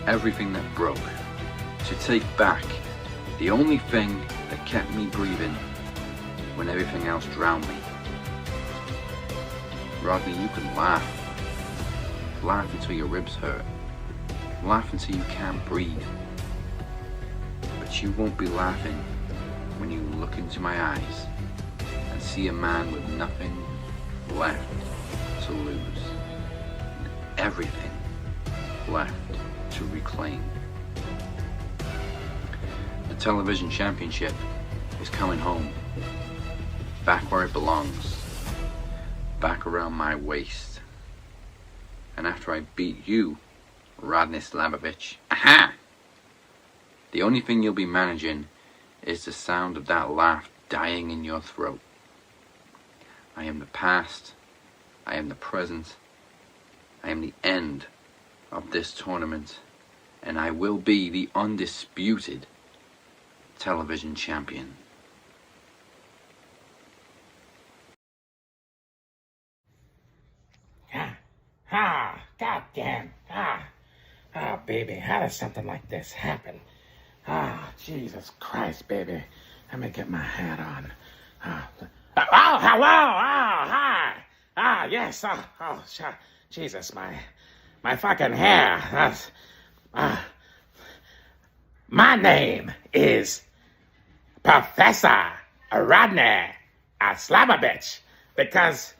everything that broke. To take back the only thing that kept me breathing when everything else drowned me. Rodney, you can laugh. Laugh until your ribs hurt. Laugh until you can't breathe. But you won't be laughing when you look into my eyes and see a man with nothing left to lose. And everything left to reclaim. The television championship is coming home. Back where it belongs. Back around my waist. And after I beat you, Rodney Slabbovitch, aha! The only thing you'll be managing is the sound of that laugh dying in your throat. I am the past. I am the present. I am the end of this tournament. And I will be the undisputed television champion. Goddamn. Baby, how does something like this happen? Jesus Christ, baby. Let me get my hat on. Hello. Hi. Yes. Jesus, my fucking hair. My name is Professor Rodney Slabbovitch, because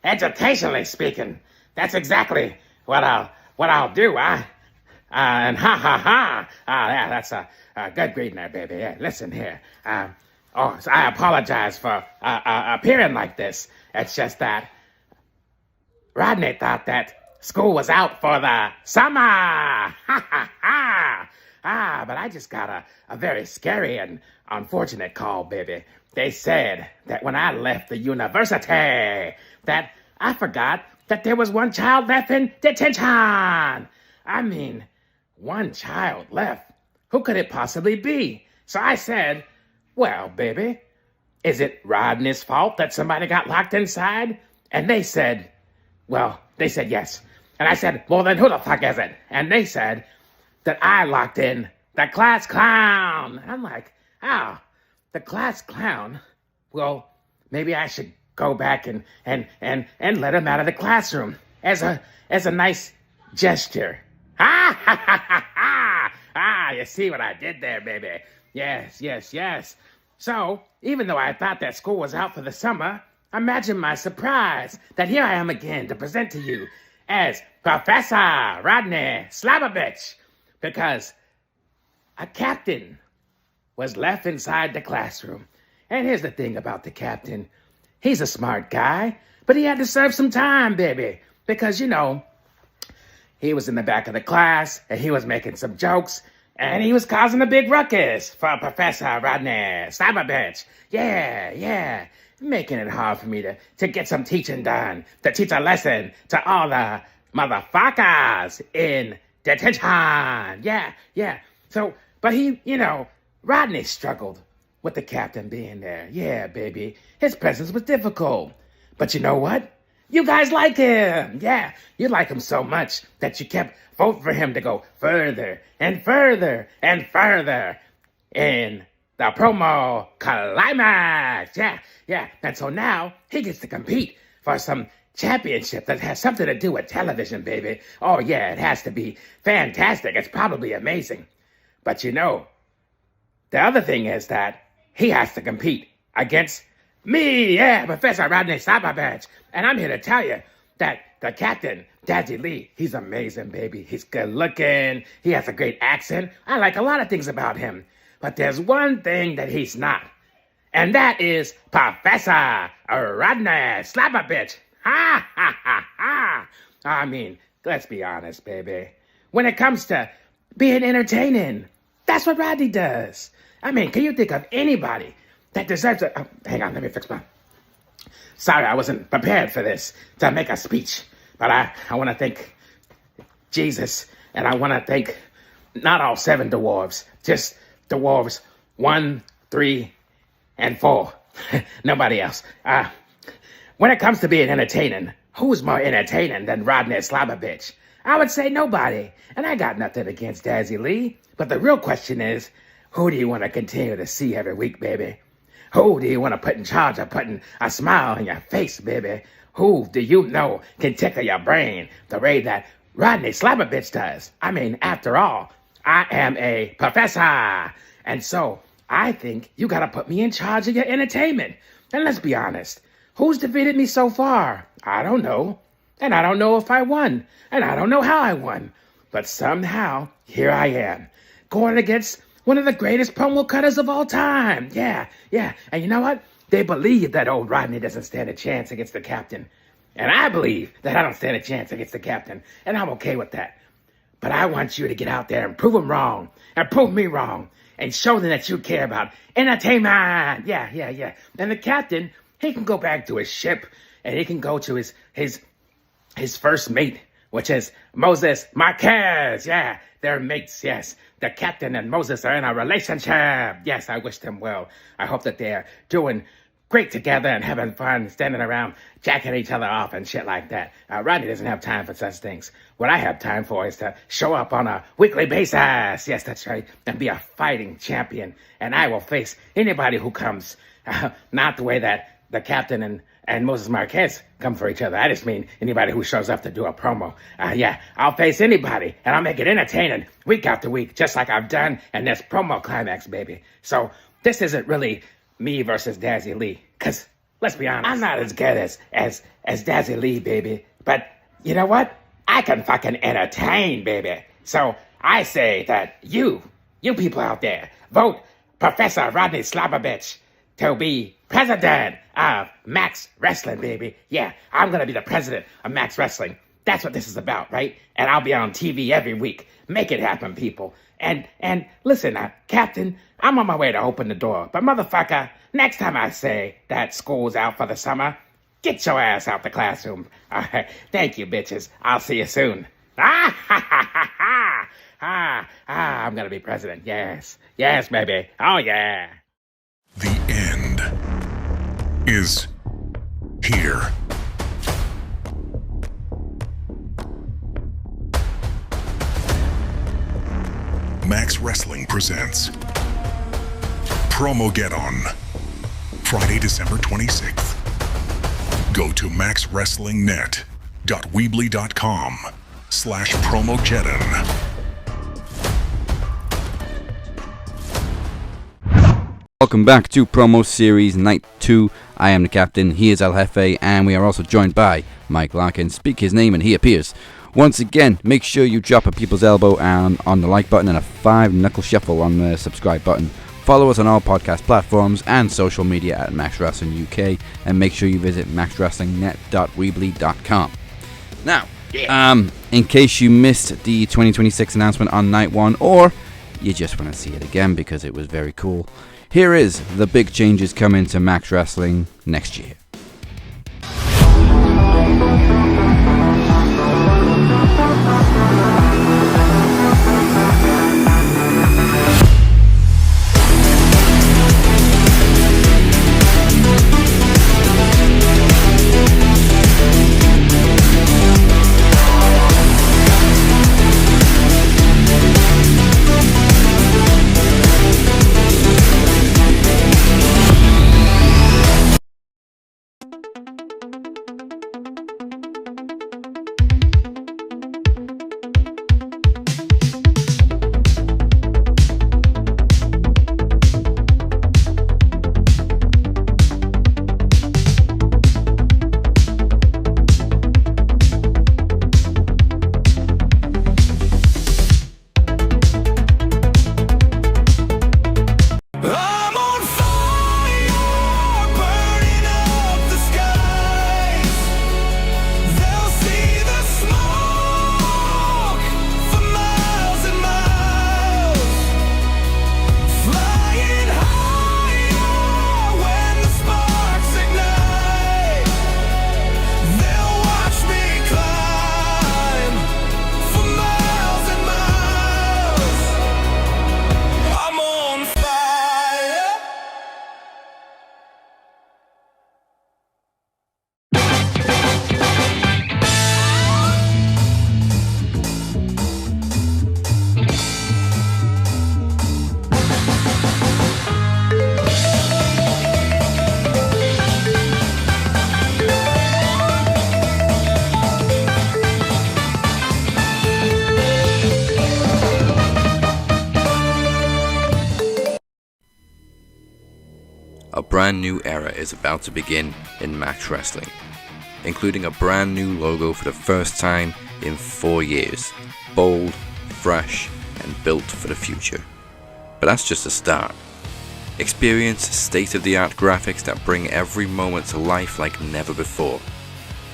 educationally speaking, that's exactly what I'll do. Yeah, that's a good greeting there, baby. Yeah, listen here. So I apologize for appearing like this. It's just that Rodney thought that school was out for the summer. But I just got a very scary and unfortunate call, baby. They said that when I left the university, that I forgot that there was one child left in detention. I mean, one child left. Who could it possibly be? So I said, well, baby, is it Rodney's fault that somebody got locked inside? And they said yes. And I said, well, then who the fuck is it? And they said that I locked in the class clown. I'm like, oh, the class clown? Well, maybe I should go back and let him out of the classroom as a nice gesture. You see what I did there, baby? Yes. So, even though I thought that school was out for the summer, imagine my surprise that here I am again to present to you as Professor Rodney Slabbovitch, because a captain was left inside the classroom. And here's the thing about the captain. He's a smart guy, but he had to serve some time, baby, because, he was in the back of the class, and he was making some jokes, and he was causing a big ruckus for Professor Rodney Slabbovitch. Yeah, making it hard for me to get some teaching done, to teach a lesson to all the motherfuckers in detention. Yeah. So, but he, Rodney struggled with the captain being there. Yeah, baby, his presence was difficult. But you know what? You guys like him. Yeah, you like him so much that you kept voting for him to go further and further and further in the promo Climax. Yeah. And so now he gets to compete for some championship that has something to do with television, baby. Oh, yeah, it has to be fantastic. It's probably amazing. But the other thing is that he has to compete against me, Professor Rodney Slabbovitch. And I'm here to tell you that the captain, Daddy Lee, he's amazing, baby. He's good looking. He has a great accent. I like a lot of things about him. But there's one thing that he's not. And that is Professor Rodney Slabbovitch. I mean, let's be honest, baby. When it comes to being entertaining, that's what Rodney does. I mean, can you think of anybody that deserves it? Oh, hang on, let me fix my... Sorry, I wasn't prepared for this, to make a speech. But I want to thank Jesus, and I want to thank not all 7 dwarves, just dwarves 1 3, and 4. Nobody else. When it comes to being entertaining, who's more entertaining than Rodney Slabbovitch? I would say nobody. And I got nothing against Dazzy Lee. But the real question is, who do you want to continue to see every week, baby? Who do you want to put in charge of putting a smile on your face, baby? Who do you know can tickle your brain the way that Rodney Slabbovitch does? I mean, after all, I am a professor. And so I think you got to put me in charge of your entertainment. And let's be honest, who's defeated me so far? I don't know. And I don't know if I won. And I don't know how I won. But somehow, here I am, going against one of the greatest promo cutters of all time. Yeah. And you know what? They believe that old Rodney doesn't stand a chance against the captain. And I believe that I don't stand a chance against the captain. And I'm okay with that. But I want you to get out there and prove them wrong. And prove me wrong. And show them that you care about entertainment. Yeah. And the captain, he can go back to his ship. And he can go to his first mate, which is Moses Marquez. Yeah, they're mates, yes. The captain and Moses are in a relationship. Yes, I wish them well. I hope that they're doing great together and having fun, standing around, jacking each other off and shit like that. Rodney doesn't have time for such things. What I have time for is to show up on a weekly basis. Yes, that's right. And be a fighting champion. And I will face anybody who comes. Not the way that the captain and Moses Marquez come for each other. I just mean anybody who shows up to do a promo. I'll face anybody, and I'll make it entertaining week after week, just like I've done in this promo Climax, baby. So this isn't really me versus Dazzy Lee, because let's be honest, I'm not as good as Dazzy Lee, baby. But you know what? I can fucking entertain, baby. So I say that you people out there, vote Professor Rodney Slabbovitch to be president of Max Wrestling, baby. Yeah, I'm going to be the president of Max Wrestling. That's what this is about, right? And I'll be on TV every week. Make it happen, people. And listen, Captain, I'm on my way to open the door. But motherfucker, next time I say that school's out for the summer, get your ass out the classroom. All right, thank you, bitches. I'll see you soon. I'm going to be president. Yes, baby. Oh, yeah. The end is here. Max Wrestling presents Promo Get On, Friday, December 26th. Go to maxwrestlingnet.weebly.com/promogeddon. Welcome back to Promo Series Night 2. I am the Captain, he is El Jefe, and we are also joined by Mike Larkin. Speak his name and he appears. Once again, make sure you drop a people's elbow on the like button and a 5-knuckle shuffle on the subscribe button. Follow us on all podcast platforms and social media at Max Wrestling UK, and make sure you visit maxwrestlingnet.weebly.com. Now, in case you missed the 2026 announcement on Night 1, or you just want to see it again because it was very cool, here is the big changes coming to Max Wrestling next year. a brand new era is about to begin in Max Wrestling, including a brand new logo for the first time in 4 years. Bold, fresh, and built for the future. But that's just a start. Experience state-of-the-art graphics that bring every moment to life like never before.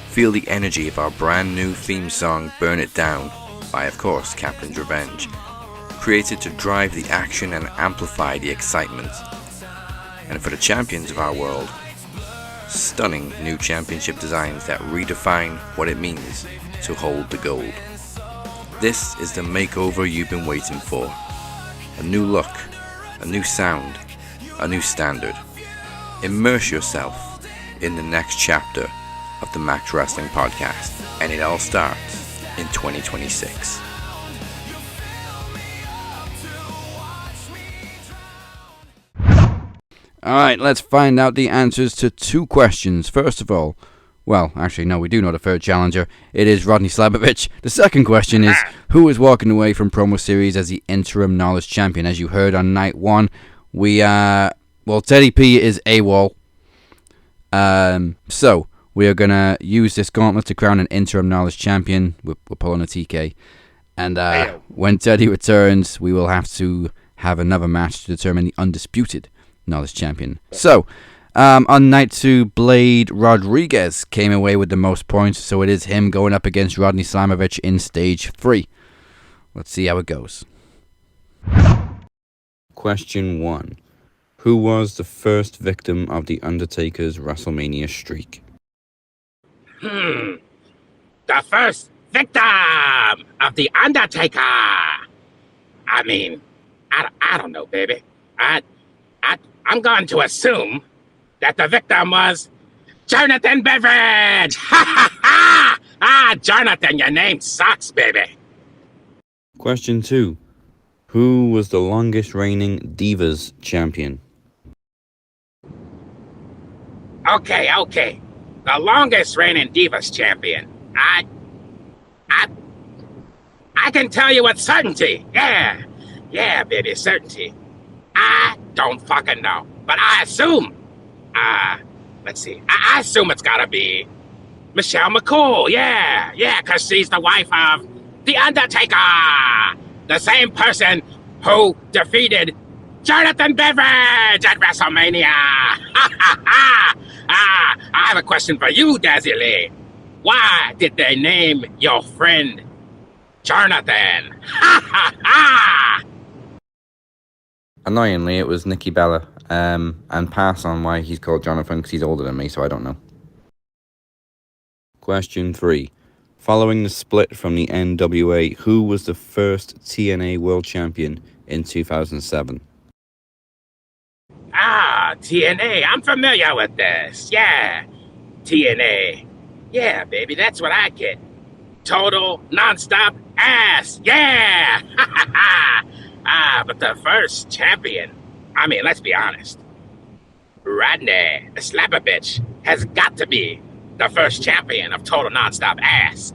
Feel the energy of our brand new theme song, Burn It Down, by of course Captain's Revenge, created to drive the action and amplify the excitement. And for the champions of our world, stunning new championship designs that redefine what it means to hold the gold. This is the makeover you've been waiting for. A new look, a new sound, a new standard. Immerse yourself in the next chapter of the Max Wrestling Podcast, and it all starts in 2026. Alright, let's find out the answers to 2 questions. First of all, well, actually, no, we do know the third challenger. It is Rodney Slabbovitch. The second question is, who is walking away from Promo Series as the interim Knowledge Champion? As you heard on night 1, Teddy P is AWOL. So, we are going to use this gauntlet to crown an interim Knowledge Champion. We're pulling a TK. And when Teddy returns, we will have to have another match to determine the Undisputed Knowledge Champion. So, on night 2, Blade Rodriguez came away with the most points, so it is him going up against Rodney Slabbovitch in stage 3. Let's see how it goes. Question 1. Who was the first victim of The Undertaker's WrestleMania streak? The first victim of The Undertaker! I mean, I don't know, baby. I'm going to assume that the victim was Jonathan Beveridge! Ha ha ha! Ah, Jonathan, your name sucks, baby. Question 2. Who was the longest reigning Divas champion? Okay. The longest reigning Divas champion. I can tell you with certainty. Yeah, baby, certainty. I don't fucking know, but I assume. Let's see. I assume it's gotta be Michelle McCool. Yeah, because she's the wife of The Undertaker, the same person who defeated Jonathan Beveridge at WrestleMania. I have a question for you, Dazzy Lee. Why did they name your friend Jonathan? Annoyingly, it was Nikki Bella. And pass on why he's called Jonathan, because he's older than me, so I don't know. Question 3. Following the split from the NWA, who was the first TNA World Champion in 2007? TNA. I'm familiar with this. Yeah, TNA. Yeah, baby, that's what I get. Total, non-stop ass. Yeah! But the first champion, I mean, let's be honest. Rodney Slabbovitch has got to be the first champion of total non-stop ass.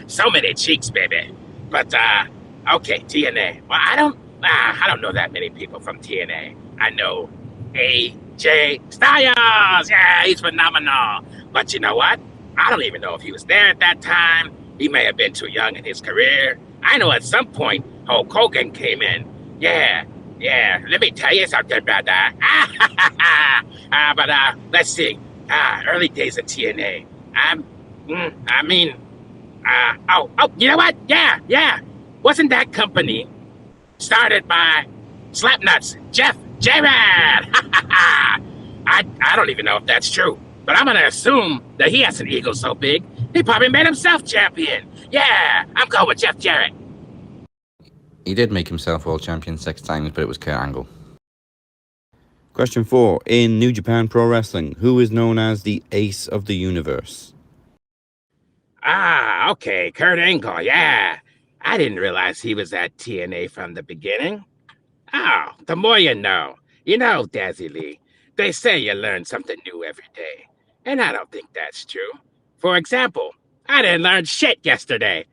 So many cheeks, baby. But, okay, TNA. Well, I don't know that many people from TNA. I know AJ Styles. Yeah, he's phenomenal. But you know what? I don't even know if he was there at that time. He may have been too young in his career. I know at some point Hulk Hogan came in. Yeah, let me tell you something, brother. But let's see. Early days of TNA. You know what? Yeah. Wasn't that company started by Slapnuts Jeff Jarrett? I don't even know if that's true, but I'm gonna assume that he has an ego so big, he probably made himself champion. Yeah, I'm going with Jeff Jarrett. He did make himself world champion 6 times, but it was Kurt Angle. Question 4. In New Japan Pro Wrestling, who is known as the Ace of the Universe? Okay, Kurt Angle, yeah. I didn't realize he was at TNA from the beginning. Oh, the more you know. You know, Dazzy Lee, they say you learn something new every day. And I don't think that's true. For example, I didn't learn shit yesterday.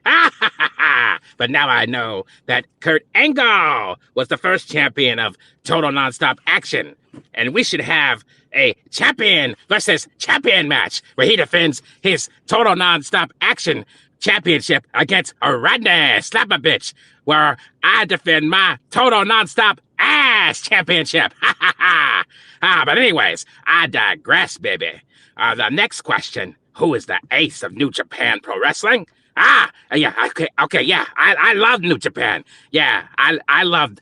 But now I know that Kurt Angle was the first champion of Total Nonstop Action. And we should have a champion versus champion match where he defends his Total Nonstop Action championship against Rodney Slabbovitch, where I defend my Total Nonstop Ass championship. But anyways, I digress, baby. The next question, who is the ace of New Japan Pro Wrestling? Yeah, okay, yeah, I love New Japan. Yeah, I loved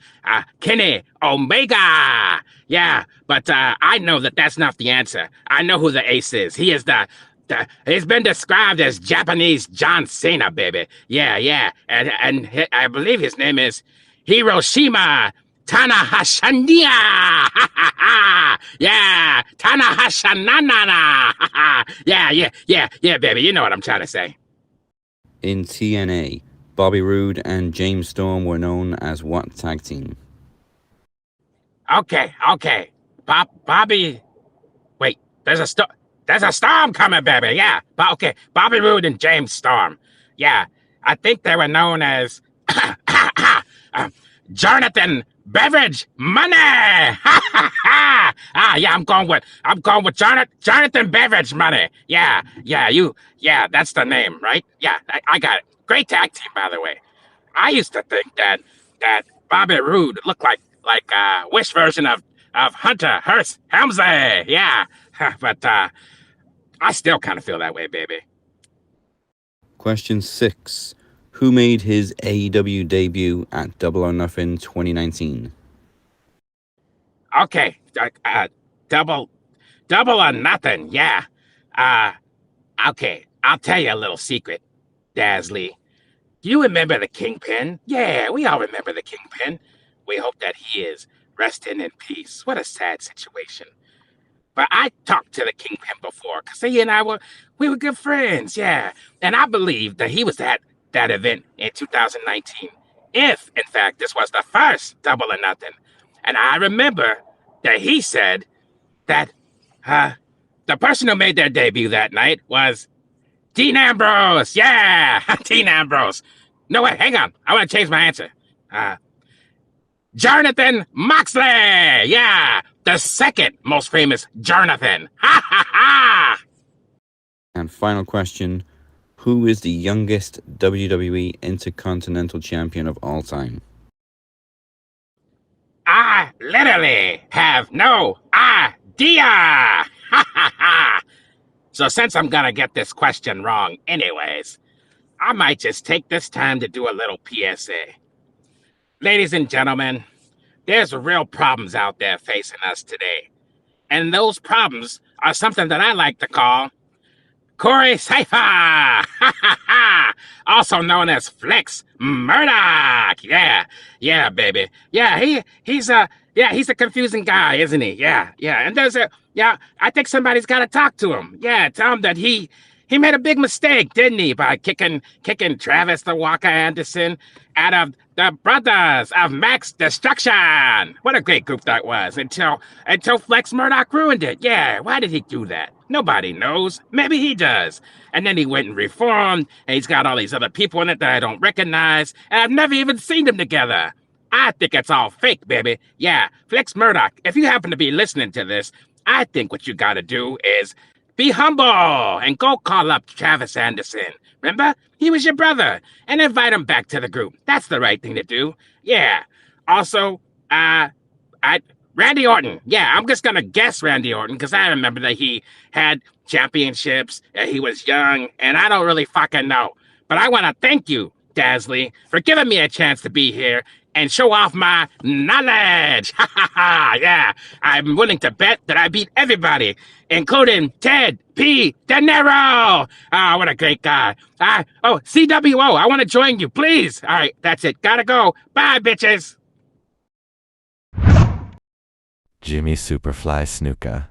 Kenny Omega. Yeah, but I know that that's not the answer. I know who the ace is. He is he's been described as Japanese John Cena, baby. Yeah, and I believe his name is Hiroshima Tanahashania. Yeah, Tanahashanana. Yeah, baby. You know what I'm trying to say. In TNA, Bobby Roode and James Storm were known as what tag team? Okay. Bobby. Wait, there's a storm coming, baby. Yeah, okay. Bobby Roode and James Storm. Yeah, I think they were known as Jonathan Beverage Money. Yeah, I'm going with Jonathan Beverage Money. Yeah, that's the name, right? Yeah, I got it. Great tag team, by the way. I used to think that Bobby Roode looked like a Wish version of Hunter Hearst Helmsley. Yeah, but I still kind of feel that way, baby. Question 6. Who made his AEW debut at Double or Nothing 2019? Okay, double or nothing, yeah. Okay, I'll tell you a little secret, Dazzly. Do you remember the Kingpin? Yeah, we all remember the Kingpin. We hope that he is resting in peace. What a sad situation. But I talked to the Kingpin before, because he and I were good friends, yeah. And I believe that he was at that event in 2019, if, in fact, this was the first Double or Nothing. And I remember that he said that the person who made their debut that night was Dean Ambrose. Yeah, Dean Ambrose. No, wait, hang on. I want to change my answer. Jonathan Moxley. Yeah, the second most famous Jonathan. Ha! And final question. Who is the youngest WWE Intercontinental Champion of all time? I literally have no idea. So since I'm gonna get this question wrong anyways, I might just take this time to do a little PSA. Ladies and gentlemen, there's real problems out there facing us today. And those problems are something that I like to call Corey Cypher, also known as Flex Murdoch. Yeah, baby. Yeah, he's a confusing guy, isn't he? Yeah. And I think somebody's got to talk to him. Yeah, tell him that he made a big mistake, didn't he, by kicking Travis the Walker Anderson out of the Brothers of Max Destruction. What a great group that was until Flex Murdoch ruined it. Yeah, why did he do that? Nobody knows. Maybe he does. And then he went and reformed, and he's got all these other people in it that I don't recognize, and I've never even seen them together. I think it's all fake, baby. Yeah, Flex Murdoch, if you happen to be listening to this, I think what you gotta do is be humble and go call up Travis Anderson. Remember? He was your brother. And invite him back to the group. That's the right thing to do. Yeah. Also, Randy Orton. Yeah, I'm just going to guess Randy Orton because I remember that he had championships, he was young, and I don't really fucking know. But I want to thank you, Dazzly, for giving me a chance to be here and show off my knowledge. Yeah, I'm willing to bet that I beat everybody, including Ted P. De Niro. Oh, what a great guy. CWO, I want to join you, please. All right, that's it. Gotta go. Bye, bitches. Jimmy Superfly Snuka.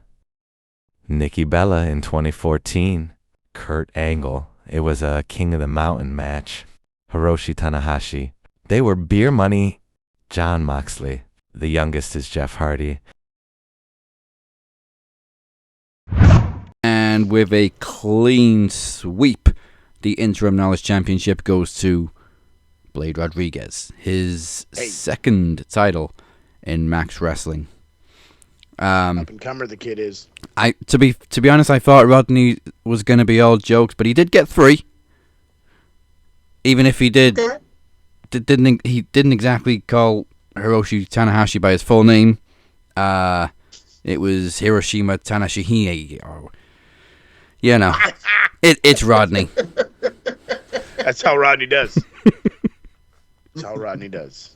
Nikki Bella in 2014. Kurt Angle. It was a King of the Mountain match. Hiroshi Tanahashi. They were Beer Money. Jon Moxley. The youngest is Jeff Hardy. And with a clean sweep, the interim Knowledge Championship goes to Blade Rodriguez, his second title in Max Wrestling. Up and comer the kid is. To be honest, I thought Rodney was going to be all jokes, but he did get 3. Even if he didn't exactly call Hiroshi Tanahashi by his full name. It was Hiroshima Tanahashi. It's Rodney. That's how Rodney does. That's how Rodney does.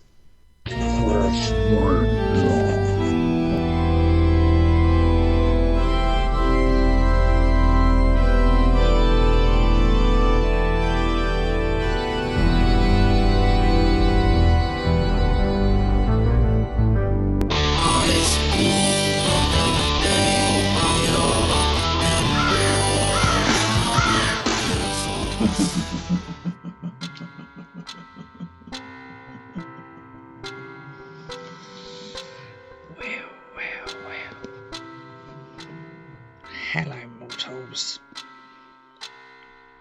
Hello, mortals.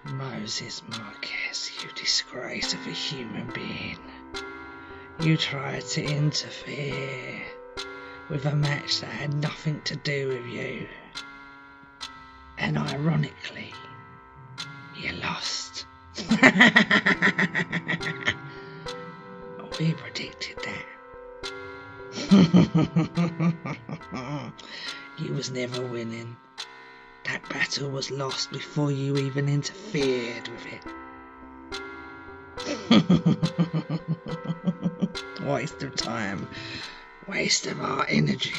Moses Marquez, you disgrace of a human being. You tried to interfere with a match that had nothing to do with you. And ironically, you lost. We predicted that. You was never winning. That battle was lost before you even interfered with it. Waste of time. Waste of our energy.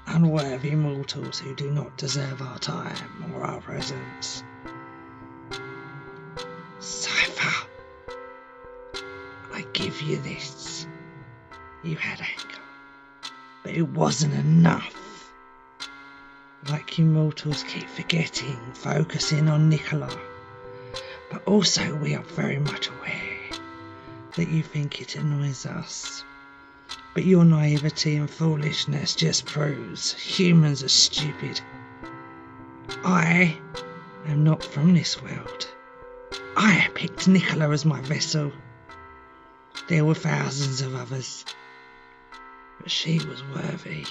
Unworthy mortals who do not deserve our time or our presence. Cypher, I give you this. You had anger, but it wasn't enough. Like you mortals keep forgetting, focusing on Nicola. But also we are very much aware that you think it annoys us. But your naivety and foolishness just proves humans are stupid. I am not from this world. I picked Nicola as my vessel. There were thousands of others, but she was worthy.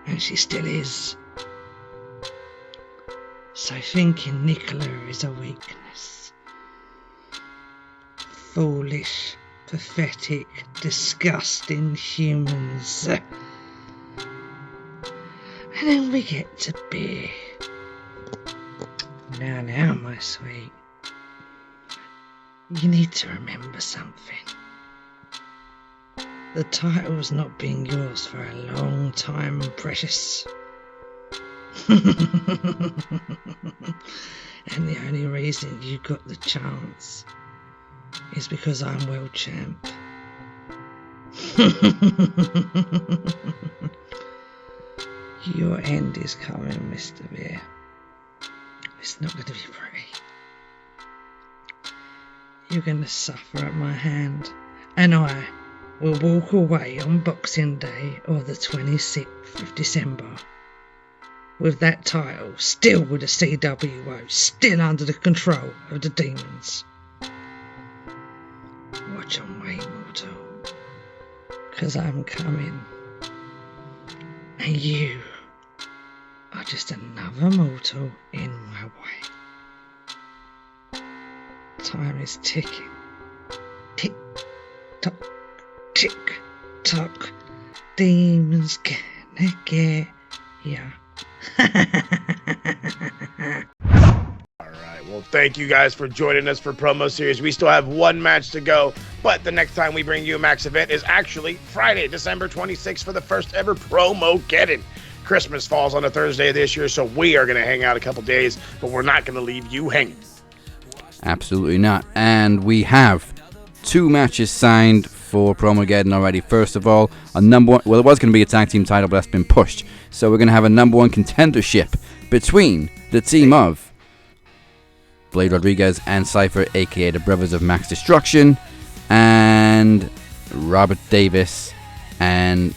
And she still is. So thinking Nicola is a weakness. Foolish, pathetic, disgusting humans. And then we get to beer. Now, my sweet. You need to remember something. The title's not been yours for a long time, precious. And the only reason you got the chance is because I'm world champ. Your end is coming, Mr. Bear. It's not going to be pretty. You're going to suffer at my hand, and I will walk away on Boxing Day or the 26th of December with that title still with the CWO, still under the control of the demons. Watch and wait, mortal, because I'm coming, and you are just another mortal in my way. Time is ticking. Tick tock, tick tock. Demons gonna get ya. Alright, well, thank you guys for joining us for Promo Series. We still have one match to go, but the next time we bring you a Max event is actually Friday, December 26th for the first ever Promo Get-In. Christmas falls on a Thursday this year, so we are going to hang out a couple days, but we're not going to leave you hanging. Absolutely not. And we have 2 matches signed for Promogeddon already. First of all, a number one, well, it was going to be a tag team title, but that's been pushed. So we're going to have a number 1 contendership between the team of Blade Rodriguez and Cypher, aka the Brothers of Max Destruction, and Robert Davis, and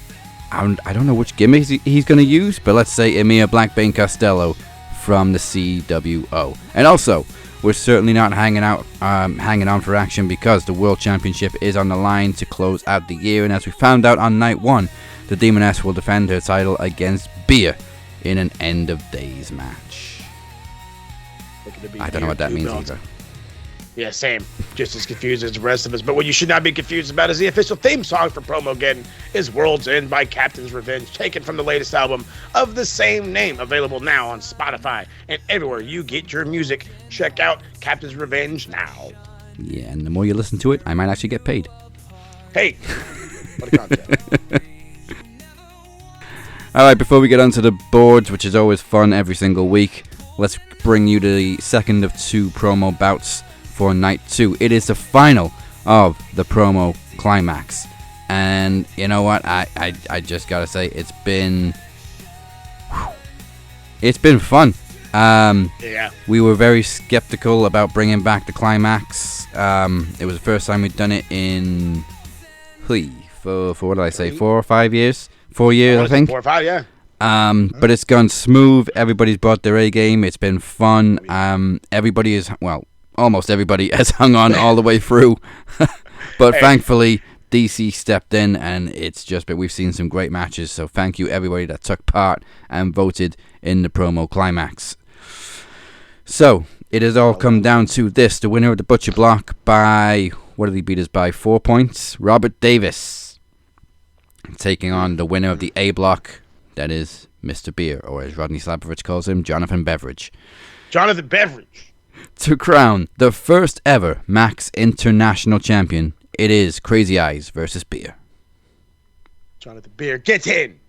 I don't know which gimmick he's going to use, but let's say Emir Blackbane Costello from the CWO. And also, we're certainly not hanging on for action, because the World Championship is on the line to close out the year. And as we found out on night 1, the Demoness will defend her title against Bea in an end of days match. I don't know what that means either. Yeah, same. Just as confused as the rest of us. But what you should not be confused about is the official theme song for Promogeddon is World's End by Captain's Revenge, taken from the latest album of the same name, available now on Spotify and everywhere you get your music. Check out Captain's Revenge now. Yeah, and the more you listen to it, I might actually get paid. Hey, what a concept. Alright, before we get onto the boards, which is always fun every single week, let's bring you the second of 2 promo bouts for night 2. It is the final of the promo climax, and you know what, I just gotta say, it's been fun. Yeah, we were very skeptical about bringing back the climax. It was the first time we'd done it in for what did I say, 4 or 5 years? 4 years, I think. 4 or 5, yeah. But it's gone smooth. Everybody's brought their A game. It's been fun. Almost everybody has hung on all the way through. But thankfully, DC stepped in, and we've seen some great matches. So thank you, everybody that took part and voted in the promo climax. So it has all come down to this: the winner of the Butcher Block by, what did he beat us by? 4 points. Robert Davis taking on the winner of the A Block. That is Mr. Beer, or as Rodney Slabbovitch calls him, Jonathan Beveridge. Jonathan Beveridge. To crown the first ever Max International Champion, it is Crazy Eyes versus Beer. Jonathan Beer, get in!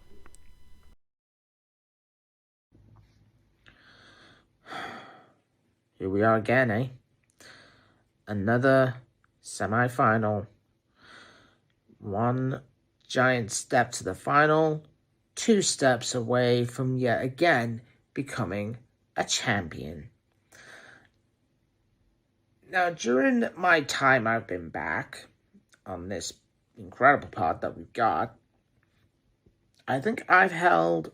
Here we are again, eh? Another semi-final. One giant step to the final, 2 steps away from yet again becoming a champion. Now, during my time I've been back on this incredible pod that we've got, I think I've held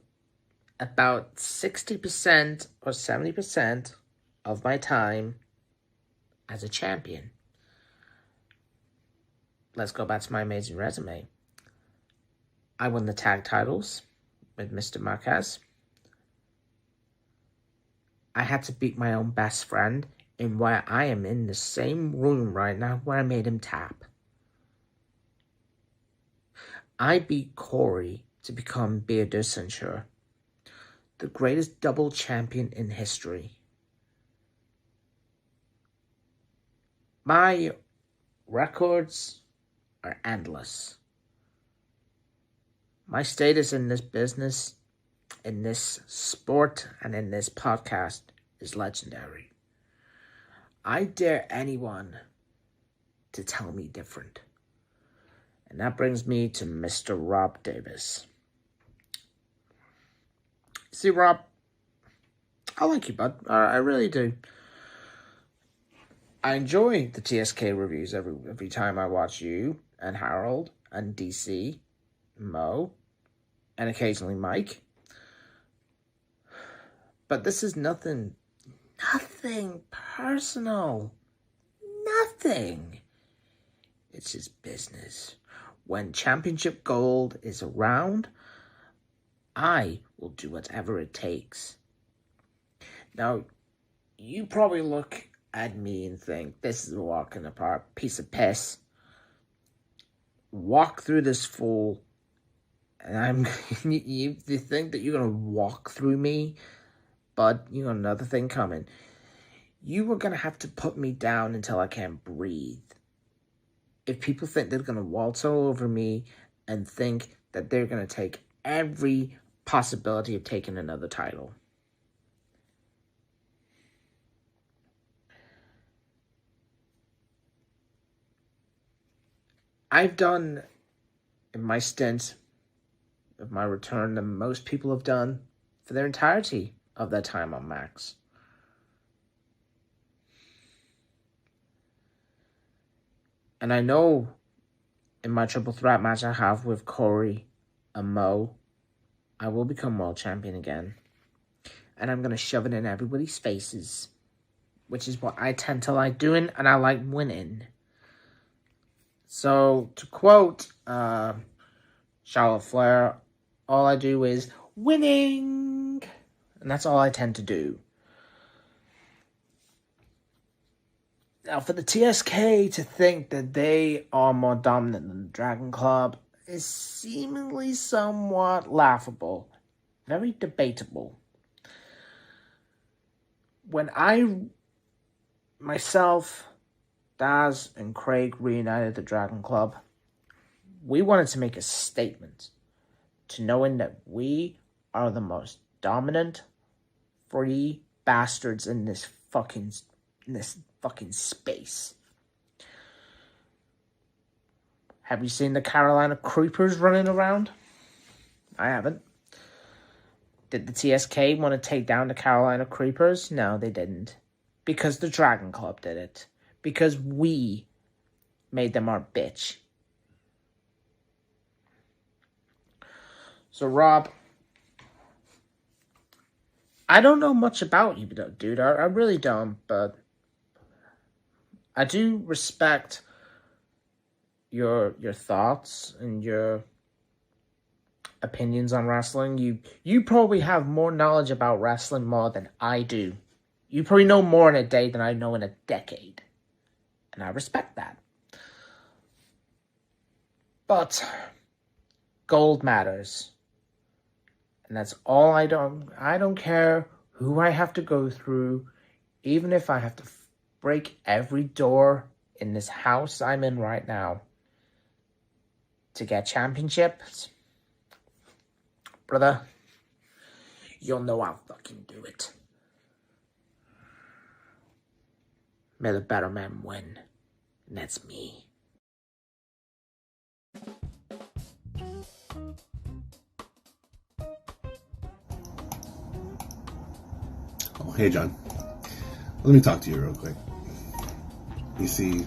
about 60% or 70% of my time as a champion. Let's go back to my amazing resume. I won the tag titles with Mr. Marquez. I had to beat my own best friend, and why I am in the same room right now where I made him tap. I beat Corey to become Beer Dussenshire, the greatest double champion in history. My records are endless. My status in this business, in this sport, and in this podcast is legendary. I dare anyone to tell me different. And that brings me to Mr. Rob Davis. See, Rob, I like you, bud. I really do. I enjoy the TSK reviews every time I watch you and Harold and DC, Mo, and occasionally Mike. But this is nothing personal. Nothing. It's just business. When championship gold is around, I will do whatever it takes. Now, you probably look at me and think, this is a walk in the park, piece of piss. Walk through this fool, and you think that you're going to walk through me, but you got another thing coming. You are going to have to put me down until I can't breathe. If people think they're going to waltz all over me and think that they're going to take every possibility of taking another title. I've done, in my stint of my return, that most people have done for their entirety of their time on Max. And I know in my triple threat match I have with Corey and Mo, I will become world champion again. and I'm going to shove it in everybody's faces, which is what I tend to like doing, and I like winning. So, to quote Charlotte Flair, all I do is winning, and that's all I tend to do. Now, for the TSK to think that they are more dominant than the Dragon Club is seemingly somewhat laughable, very debatable. When myself, Daz, and Craig reunited the Dragon Club, we wanted to make a statement to knowing that we are the most dominant free bastards in this fucking space. Have you seen the Carolina Creepers running around? I haven't. Did the TSK want to take down the Carolina Creepers? No, they didn't. Because the Dragon Club did it. Because we made them our bitch. So, Rob, I don't know much about you, dude. I really don't, but I do respect your thoughts and your opinions on wrestling. You probably have more knowledge about wrestling more than I do. You probably know more in a day than I know in a decade. And I respect that. But gold matters. And that's all I don't care who I have to go through, even if I have to break every door in this house I'm in right now to get championships. Brother, you'll know I'll fucking do it. May the better man win. And that's me. Oh, hey, John. Let me talk to you real quick. You see,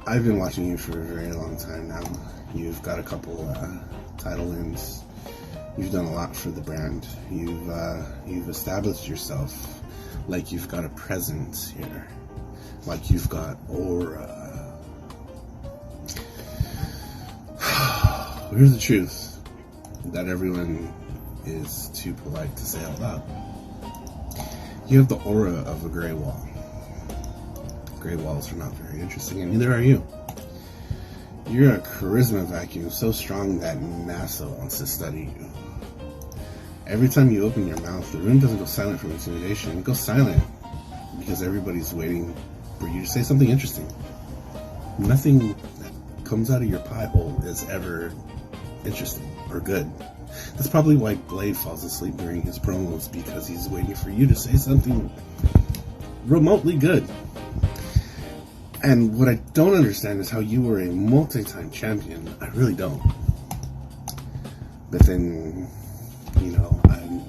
I've been watching you for a very long time now. You've got a couple title wins. You've done a lot for the brand. You've established yourself like you've got a presence here. Like you've got aura. Here's the truth that everyone is too polite to say out loud. You have the aura of a gray wall. Gray walls are not very interesting, and neither are you. You're a charisma vacuum so strong that NASA wants to study you. Every time you open your mouth, the room doesn't go silent from intimidation. It goes silent because everybody's waiting for you to say something interesting. Nothing that comes out of your pie hole is ever interesting or good. That's probably why Blade falls asleep during his promos, because he's waiting for you to say something remotely good. And what I don't understand is how you were a multi-time champion. I really don't. But then, I'm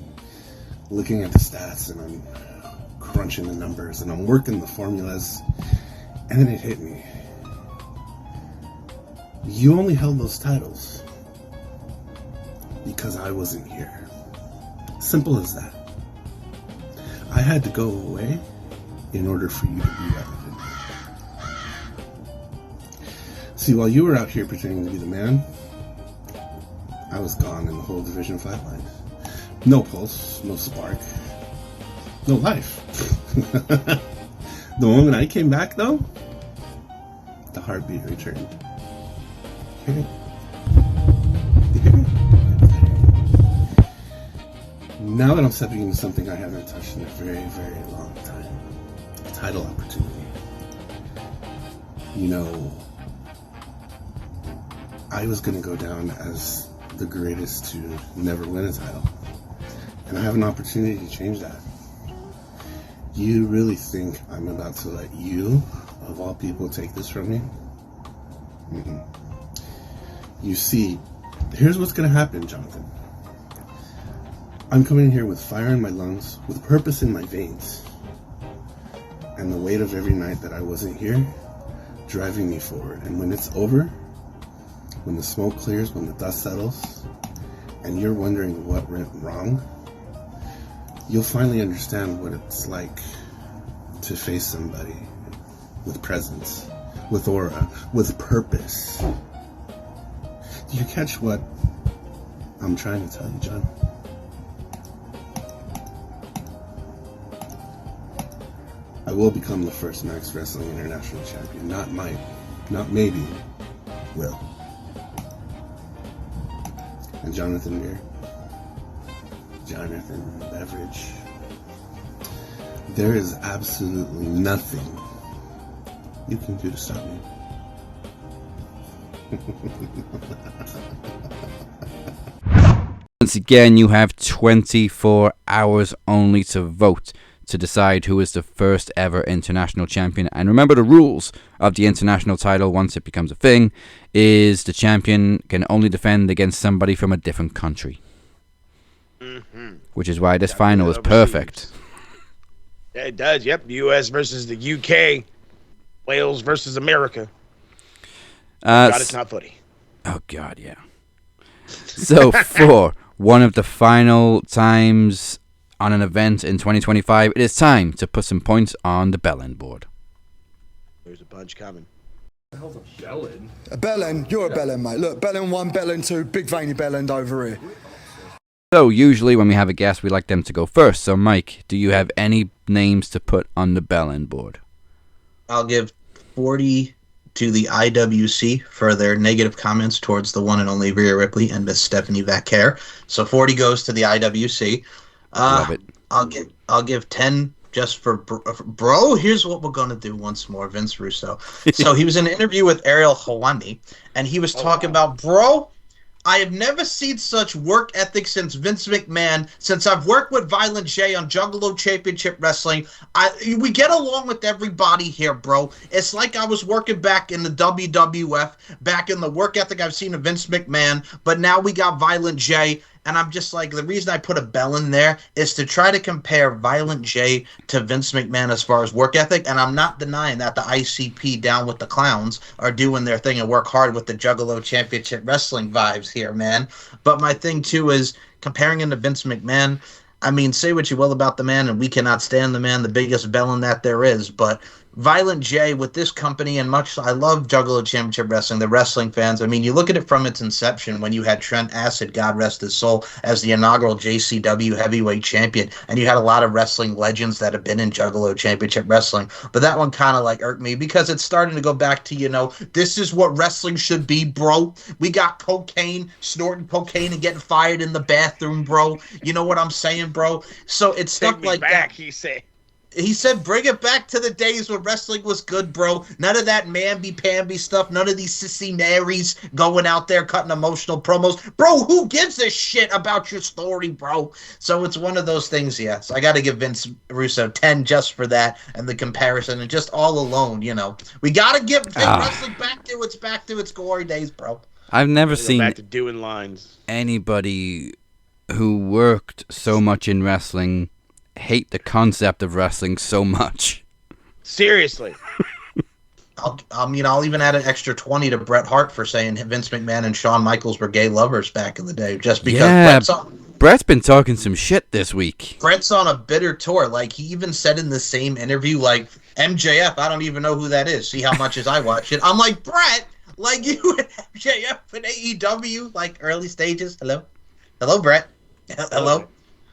looking at the stats and I'm crunching the numbers and I'm working the formulas, and then it hit me. You only held those titles because I wasn't here. Simple as that. I had to go away in order for you to be relevant. See, while you were out here pretending to be the man, I was gone and the whole division flatlined. No pulse, no spark, no life. The moment I came back, though, the heartbeat returned. Hear it? You hear it? Now that I'm stepping into something I haven't touched in a very, very long time, a title opportunity. I was going to go down as the greatest to never win a title. And I have an opportunity to change that. You really think I'm about to let you, of all people, take this from me? Mm-mm. You see, here's what's going to happen, Jonathan. I'm coming in here with fire in my lungs, with purpose in my veins, and the weight of every night that I wasn't here driving me forward. And when it's over, when the smoke clears, when the dust settles, and you're wondering what went wrong, you'll finally understand what it's like to face somebody with presence, with aura, with purpose. Do you catch what I'm trying to tell you, John? I will become the first Max Wrestling International Champion. Not might, not maybe, will. And Jonathan Beer, Jonathan Beverage, there is absolutely nothing you can do to stop me. Once again, you have 24 hours only to vote to decide who is the first ever international champion. And remember, the rules of the international title, once it becomes a thing, is the champion can only defend against somebody from a different country. Mm-hmm. Which is why this final is perfect. Yeah, it does. Yep. U.S. versus the U.K. Wales versus America. God, it's not footy. Oh, God, yeah. So, for one of the final times on an event in 2025, it is time to put some points on the bell-end board. There's a bunch coming. A bell-end? You're a bell-end, mate. Look, bell-end 1, bell-end 2, big veiny bell-end over here. So, usually when we have a guest, we like them to go first. So, Mike, do you have any names to put on the bell-end board? I'll give 40 to the IWC for their negative comments towards the one and only Rhea Ripley and Miss Stephanie Vaquer. So 40 goes to the IWC. Love it. I'll give 10 just for bro. Here's what we're gonna do once more, Vince Russo. So he was in an interview with Ariel Helwani, and he was talking about, bro, I have never seen such work ethic since Vince McMahon, since I've worked with Violent J on Juggalo Championship Wrestling. We get along with everybody here, bro. It's like I was working back in the WWF, back in the work ethic I've seen of Vince McMahon, but now we got Violent J. And I'm just like, the reason I put a bell in there is to try to compare Violent J to Vince McMahon as far as work ethic. And I'm not denying that the ICP down with the clowns are doing their thing and work hard with the Juggalo Championship Wrestling vibes here, man. But my thing, too, is comparing him to Vince McMahon. I mean, say what you will about the man, and we cannot stand the man, the biggest bellend that there is. But Violent J with this company, and much, I love Juggalo Championship Wrestling, the wrestling fans. I mean, you look at it from its inception when you had Trent Acid, God rest his soul, as the inaugural JCW heavyweight champion, and you had a lot of wrestling legends that have been in Juggalo Championship Wrestling. But that one kind of like irked me because it's starting to go back to, you know, this is what wrestling should be, bro. We got cocaine, snorting cocaine and getting fired in the bathroom, bro. You know what I'm saying, bro? So it's stuff like that. He said. He said, bring it back to the days when wrestling was good, bro. None of that mamby-pamby stuff. None of these sissy Marys going out there cutting emotional promos. Bro, who gives a shit about your story, bro? So it's one of those things, yeah. So I got to give Vince Russo 10 just for that and the comparison and just all alone, you know. We got to get wrestling back to its glory days, bro. I've never seen back to doing lines. Anybody who worked so much in wrestling hate the concept of wrestling so much. Seriously. I'll even add an extra 20 to Bret Hart for saying Vince McMahon and Shawn Michaels were gay lovers back in the day, just because Bret's been talking some shit this week. Bret's on a bitter tour. Like, he even said in the same interview, like, MJF, I don't even know who that is. See how much as I watch it. I'm like, Bret, like, you and MJF and AEW, like, early stages. Hello, Bret. Hello.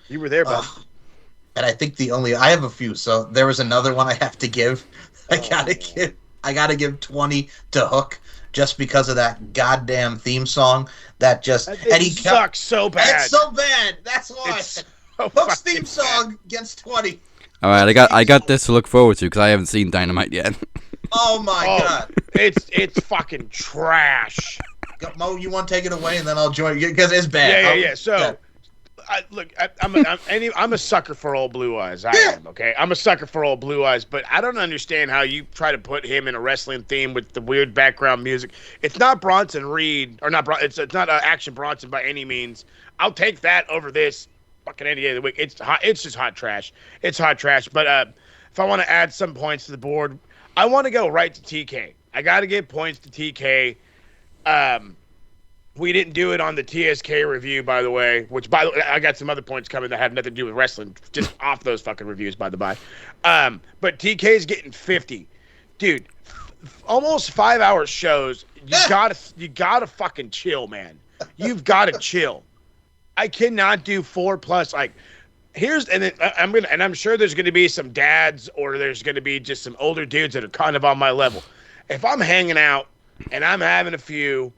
You were there, bud. And I think I have a few, so there was another one I have to give. I gotta give 20 to Hook just because of that goddamn theme song that just sucks so bad. It's so bad. That's why. Hook's theme song gets 20. All right, I got this to look forward to because I haven't seen Dynamite yet. Oh my god. It's fucking trash. Mo, you want to take it away and then I'll join you because it's bad. Yeah. So. I'm a sucker for old Blue Eyes. I am, okay? I'm a sucker for old Blue Eyes, but I don't understand how you try to put him in a wrestling theme with the weird background music. It's not Bronson Reed, or not. It's not Action Bronson by any means. I'll take that over this fucking any day of the week. It's hot. It's just hot trash. It's hot trash. But if I want to add some points to the board, I want to go right to TK. I got to give points to TK. We didn't do it on the TSK review, by the way, which, by the way, I got some other points coming that have nothing to do with wrestling, just off those fucking reviews, by the by. But TK's getting 50. Dude, almost 5 hour shows. You gotta fucking chill, man. You've gotta chill. I cannot do 4+. Like, I'm sure there's gonna be some dads or there's gonna be just some older dudes that are kind of on my level. If I'm hanging out and I'm having a few,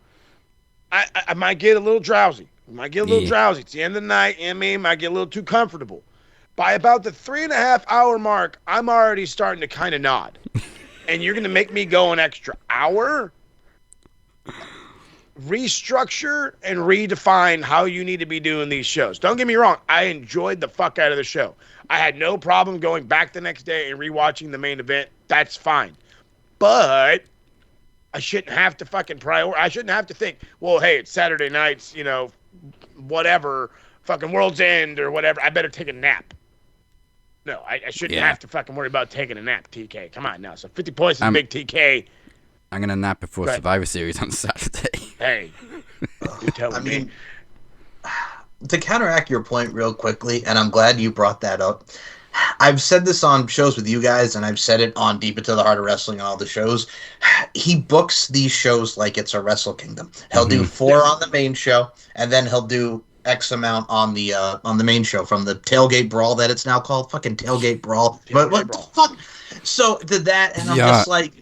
I might get a little drowsy. It's the end of the night, I might get a little too comfortable. By about the 3.5 hour mark, I'm already starting to kind of nod. And you're going to make me go an extra hour? Restructure and redefine how you need to be doing these shows. Don't get me wrong. I enjoyed the fuck out of the show. I had no problem going back the next day and rewatching the main event. That's fine. But I shouldn't have to fucking I shouldn't have to think, well, hey, it's Saturday nights, whatever, fucking World's End or whatever. I better take a nap. No, I shouldn't have to fucking worry about taking a nap, TK. Come on now. So 50 points is big, TK. I'm going to nap before Survivor Series on Saturday. Hey, you tell me. To counteract your point real quickly, and I'm glad you brought that up, I've said this on shows with you guys, and I've said it on Deep Into the Heart of Wrestling and all the shows. He books these shows like it's a Wrestle Kingdom. He'll do 4 on the main show, and then he'll do X amount on the main show from the Tailgate Brawl that it's now called. Fucking Tailgate Brawl. But what the fuck? So did that, and I'm just like...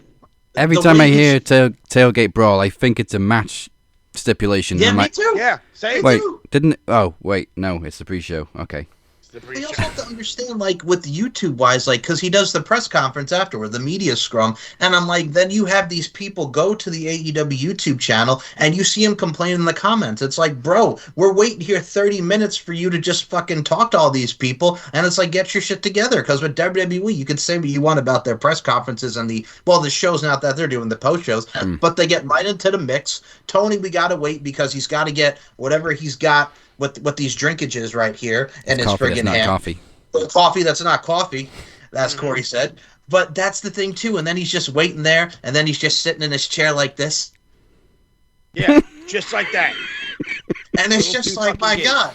Every time I hear Tailgate Brawl, I think it's a match stipulation. Yeah, me too. Yeah, same. Wait, didn't... Oh, wait, no, it's the pre-show. Okay. You also have to understand, like, with YouTube-wise, like, because he does the press conference afterward, the media scrum, and I'm like, then you have these people go to the AEW YouTube channel, and you see him complain in the comments. It's like, bro, we're waiting here 30 minutes for you to just fucking talk to all these people, and it's like, get your shit together, because with WWE, you can say what you want about their press conferences and the shows now that they're doing, the post-shows, but they get right into the mix. Tony, we gotta wait, because he's got to get whatever he's got with these drinkages right here and his friggin' ham. Coffee. Coffee that's not coffee, as Corey said. But that's the thing too. And then he's just waiting there, and then he's just sitting in his chair like this. Yeah, just like that. And it's just like, my God.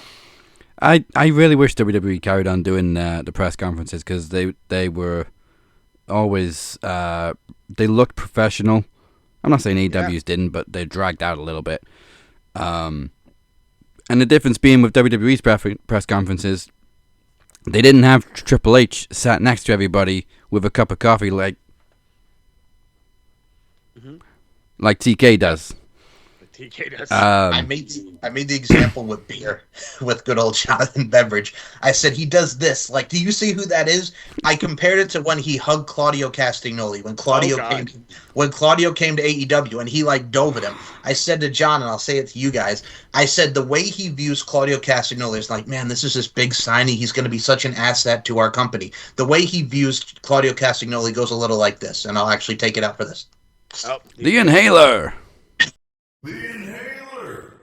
I really wish WWE carried on doing the press conferences, because they were always they looked professional. I'm not saying AEW's didn't, but they dragged out a little bit. And the difference being with WWE's press conferences, they didn't have Triple H sat next to everybody with a cup of coffee like TK does. TK does. I made the example with beer, with good old Jonathan Beveridge. I said he does this. Like, do you see who that is? I compared it to when he hugged Claudio Castagnoli when Claudio came to AEW and he like dove at him. I said to John, and I'll say it to you guys, I said the way he views Claudio Castagnoli is like, man, this is this big signing. He's going to be such an asset to our company. The way he views Claudio Castagnoli goes a little like this, and I'll actually take it out for this. Oh, the Inhaler. The Inhaler.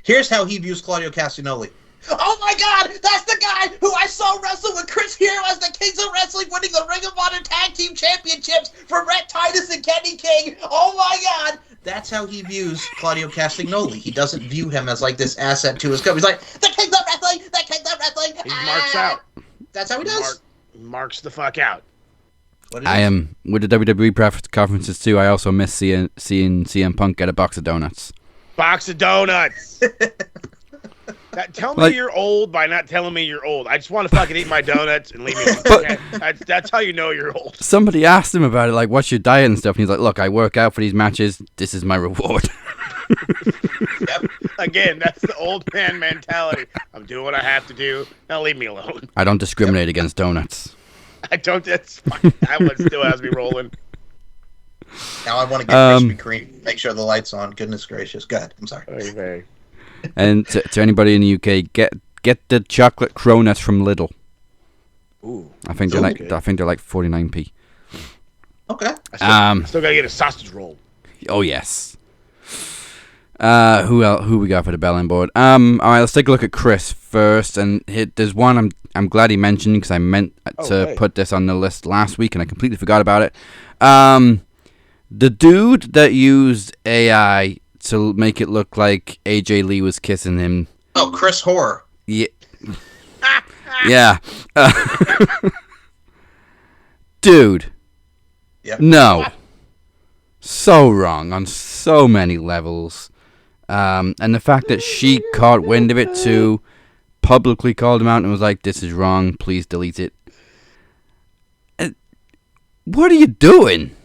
Here's how he views Claudio Castagnoli. Oh my God, that's the guy who I saw wrestle with Chris Hero as the Kings of Wrestling, winning the Ring of Honor Tag Team Championships for Rhett Titus and Kenny King. Oh my God. That's how he views Claudio Castagnoli. He doesn't view him as like this asset to his company. He's like, the Kings of Wrestling, the Kings of Wrestling. He marks out. That's how he does. Marks the fuck out. I am with the WWE press conferences too. I also miss seeing CM Punk get a box of donuts. Box of donuts. Tell me you're old by not telling me you're old. I just want to fucking eat my donuts and leave me alone. That's how you know you're old. Somebody asked him about it, like, what's your diet and stuff, and he's like, look, I work out for these matches. This is my reward. Yep. Again, that's the old man mentality. I'm doing what I have to do. Now leave me alone. I don't discriminate against donuts. I don't. That's fine. That one still has me rolling. Now I want to get Krispy Kreme. Make sure the light's on. Goodness gracious. Go ahead. I'm sorry. Okay. And to anybody in the UK, get the chocolate cronuts from Lidl. Ooh. I think they're like 49p. Okay. I still gotta get a sausage roll. Oh yes. Who we got for the bell end board? All right, let's take a look at Chris first. And there's one I'm glad he mentioned, because I meant to put this on the list last week and I completely forgot about it. The dude that used AI to make it look like AJ Lee was kissing him. Oh, Chris Horror. Yeah. Yeah. Dude. Yep. No. So wrong on so many levels. And the fact that she caught wind of it too, publicly called him out and was like, "This is wrong, please delete it." What are you doing?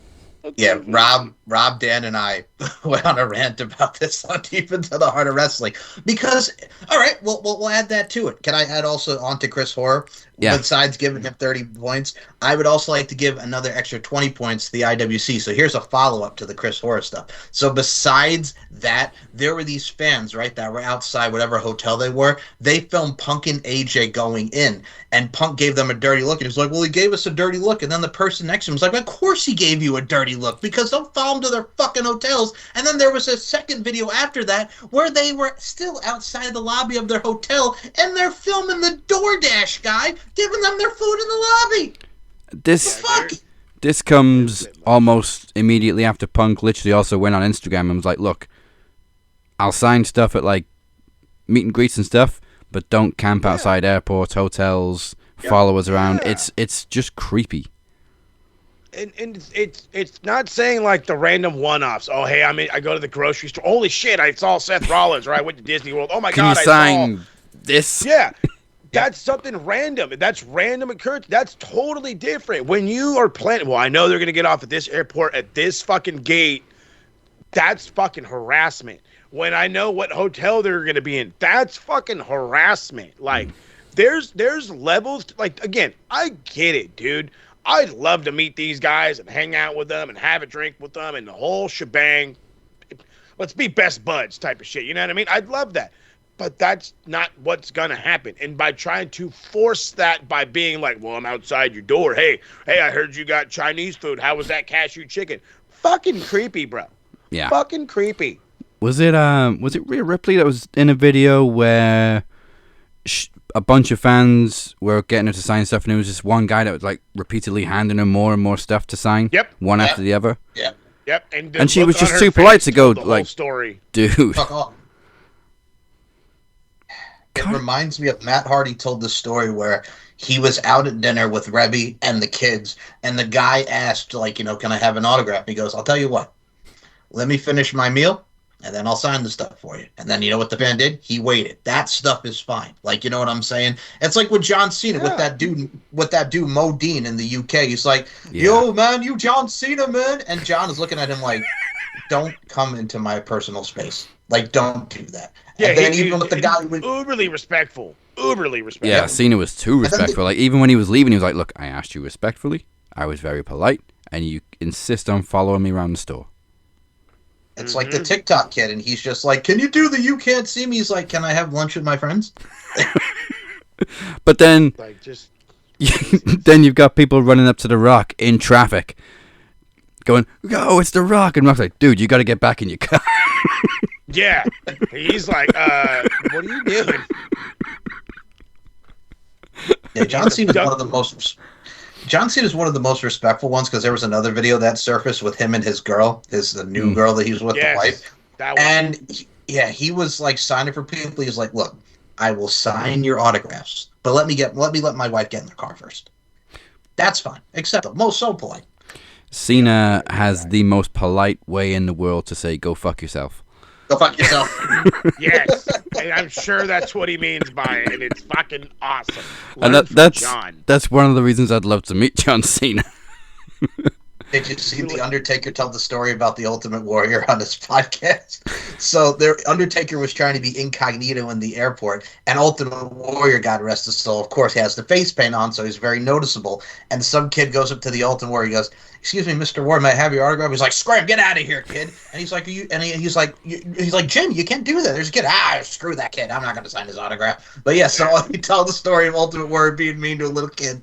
Yeah, Rob, Dan, and I went on a rant about this on Deep Into the Heart of Wrestling. Because, all right, we'll add that to it. Can I add also on to Chris Horror? Yeah. Besides giving him 30 points, I would also like to give another extra 20 points to the IWC. So here's a follow-up to the Chris Horror stuff. So besides that, there were these fans, right, that were outside whatever hotel they were. They filmed Punk and AJ going in, and Punk gave them a dirty look. And he was like, well, he gave us a dirty look. And then the person next to him was like, of course he gave you a dirty look, because they'll follow them to their fucking hotels. And then there was a second video after that where they were still outside the lobby of their hotel, and they're filming the DoorDash guy giving them their food in the lobby. This comes almost immediately after Punk literally also went on Instagram and was like, look, I'll sign stuff at like meet and greets and stuff, but don't camp outside airports, hotels, follow us around. It's just creepy. And it's not saying like the random one-offs. Oh, hey, I go to the grocery store. Holy shit, I saw Seth Rollins, or I went to Disney World. Oh my God, Can you sign this? Yeah. That's something random. That's random occurrence. That's totally different. When you are planning, well, I know they're going to get off at this airport at this fucking gate. That's fucking harassment. When I know what hotel they're going to be in, that's fucking harassment. Like, there's levels. Like, again, I get it, dude. I'd love to meet these guys and hang out with them and have a drink with them and the whole shebang. Let's be best buds type of shit. You know what I mean? I'd love that. But that's not what's going to happen. And by trying to force that by being like, well, I'm outside your door. Hey, I heard you got Chinese food. How was that cashew chicken? Fucking creepy, bro. Yeah. Fucking creepy. Was it Rhea Ripley that was in a video where a bunch of fans were getting her to sign stuff, and it was just one guy that was like repeatedly handing her more and more stuff to sign? Yep. One after the other? Yeah. Yep. And she was just too polite to go like, story. Dude. Fuck off. It reminds me of Matt Hardy told the story where he was out at dinner with Rebby and the kids, and the guy asked, like, can I have an autograph? And he goes, I'll tell you what, let me finish my meal, and then I'll sign the stuff for you. And then you know what the fan did? He waited. That stuff is fine. Like, you know what I'm saying? It's like with John Cena, with that dude Mo Dean in the UK. He's like, yo, man, you John Cena, man. And John is looking at him like, don't come into my personal space. Like, don't do that. Yeah, and then even with the guy with uberly respectful. Yeah, Cena was too respectful. Like, even when he was leaving, he was like, look, I asked you respectfully. I was very polite. And you insist on following me around the store. It's like the TikTok kid, and he's just like, can you do the you can't see me? He's like, can I have lunch with my friends? But then, like, just then you've got people running up to The Rock in traffic, going, "Oh, it's The Rock," and Rock's like, "Dude, you got to get back in your car." Yeah, he's like, "What are you doing?" Yeah, John Cena is one of the most. John Cena is one of the most respectful ones, because there was another video that surfaced with him and his girl, the new girl that he was with, the wife. He was like signing for people. He was like, "Look, I will sign your autographs, but let me let my wife get in the car first." That's fine. Acceptable. Most so polite. Cena has the most polite way in the world to say, "Go fuck yourself." Go fuck yourself. Yes, and I'm sure that's what he means by it, and it's fucking awesome. And that's one of the reasons I'd love to meet John Cena. Did you see the Undertaker tell the story about the Ultimate Warrior on his podcast? So the Undertaker was trying to be incognito in the airport, and Ultimate Warrior got arrested. So of course he has the face paint on, so he's very noticeable. And some kid goes up to the Ultimate Warrior, he goes, "Excuse me, Mr. Warrior, may I have your autograph?" He's like, "Scram, get out of here, kid!" And he's like, he's like, "Jim, you can't do that. There's a kid." Screw that kid. I'm not going to sign his autograph. But yeah, so he told the story of Ultimate Warrior being mean to a little kid.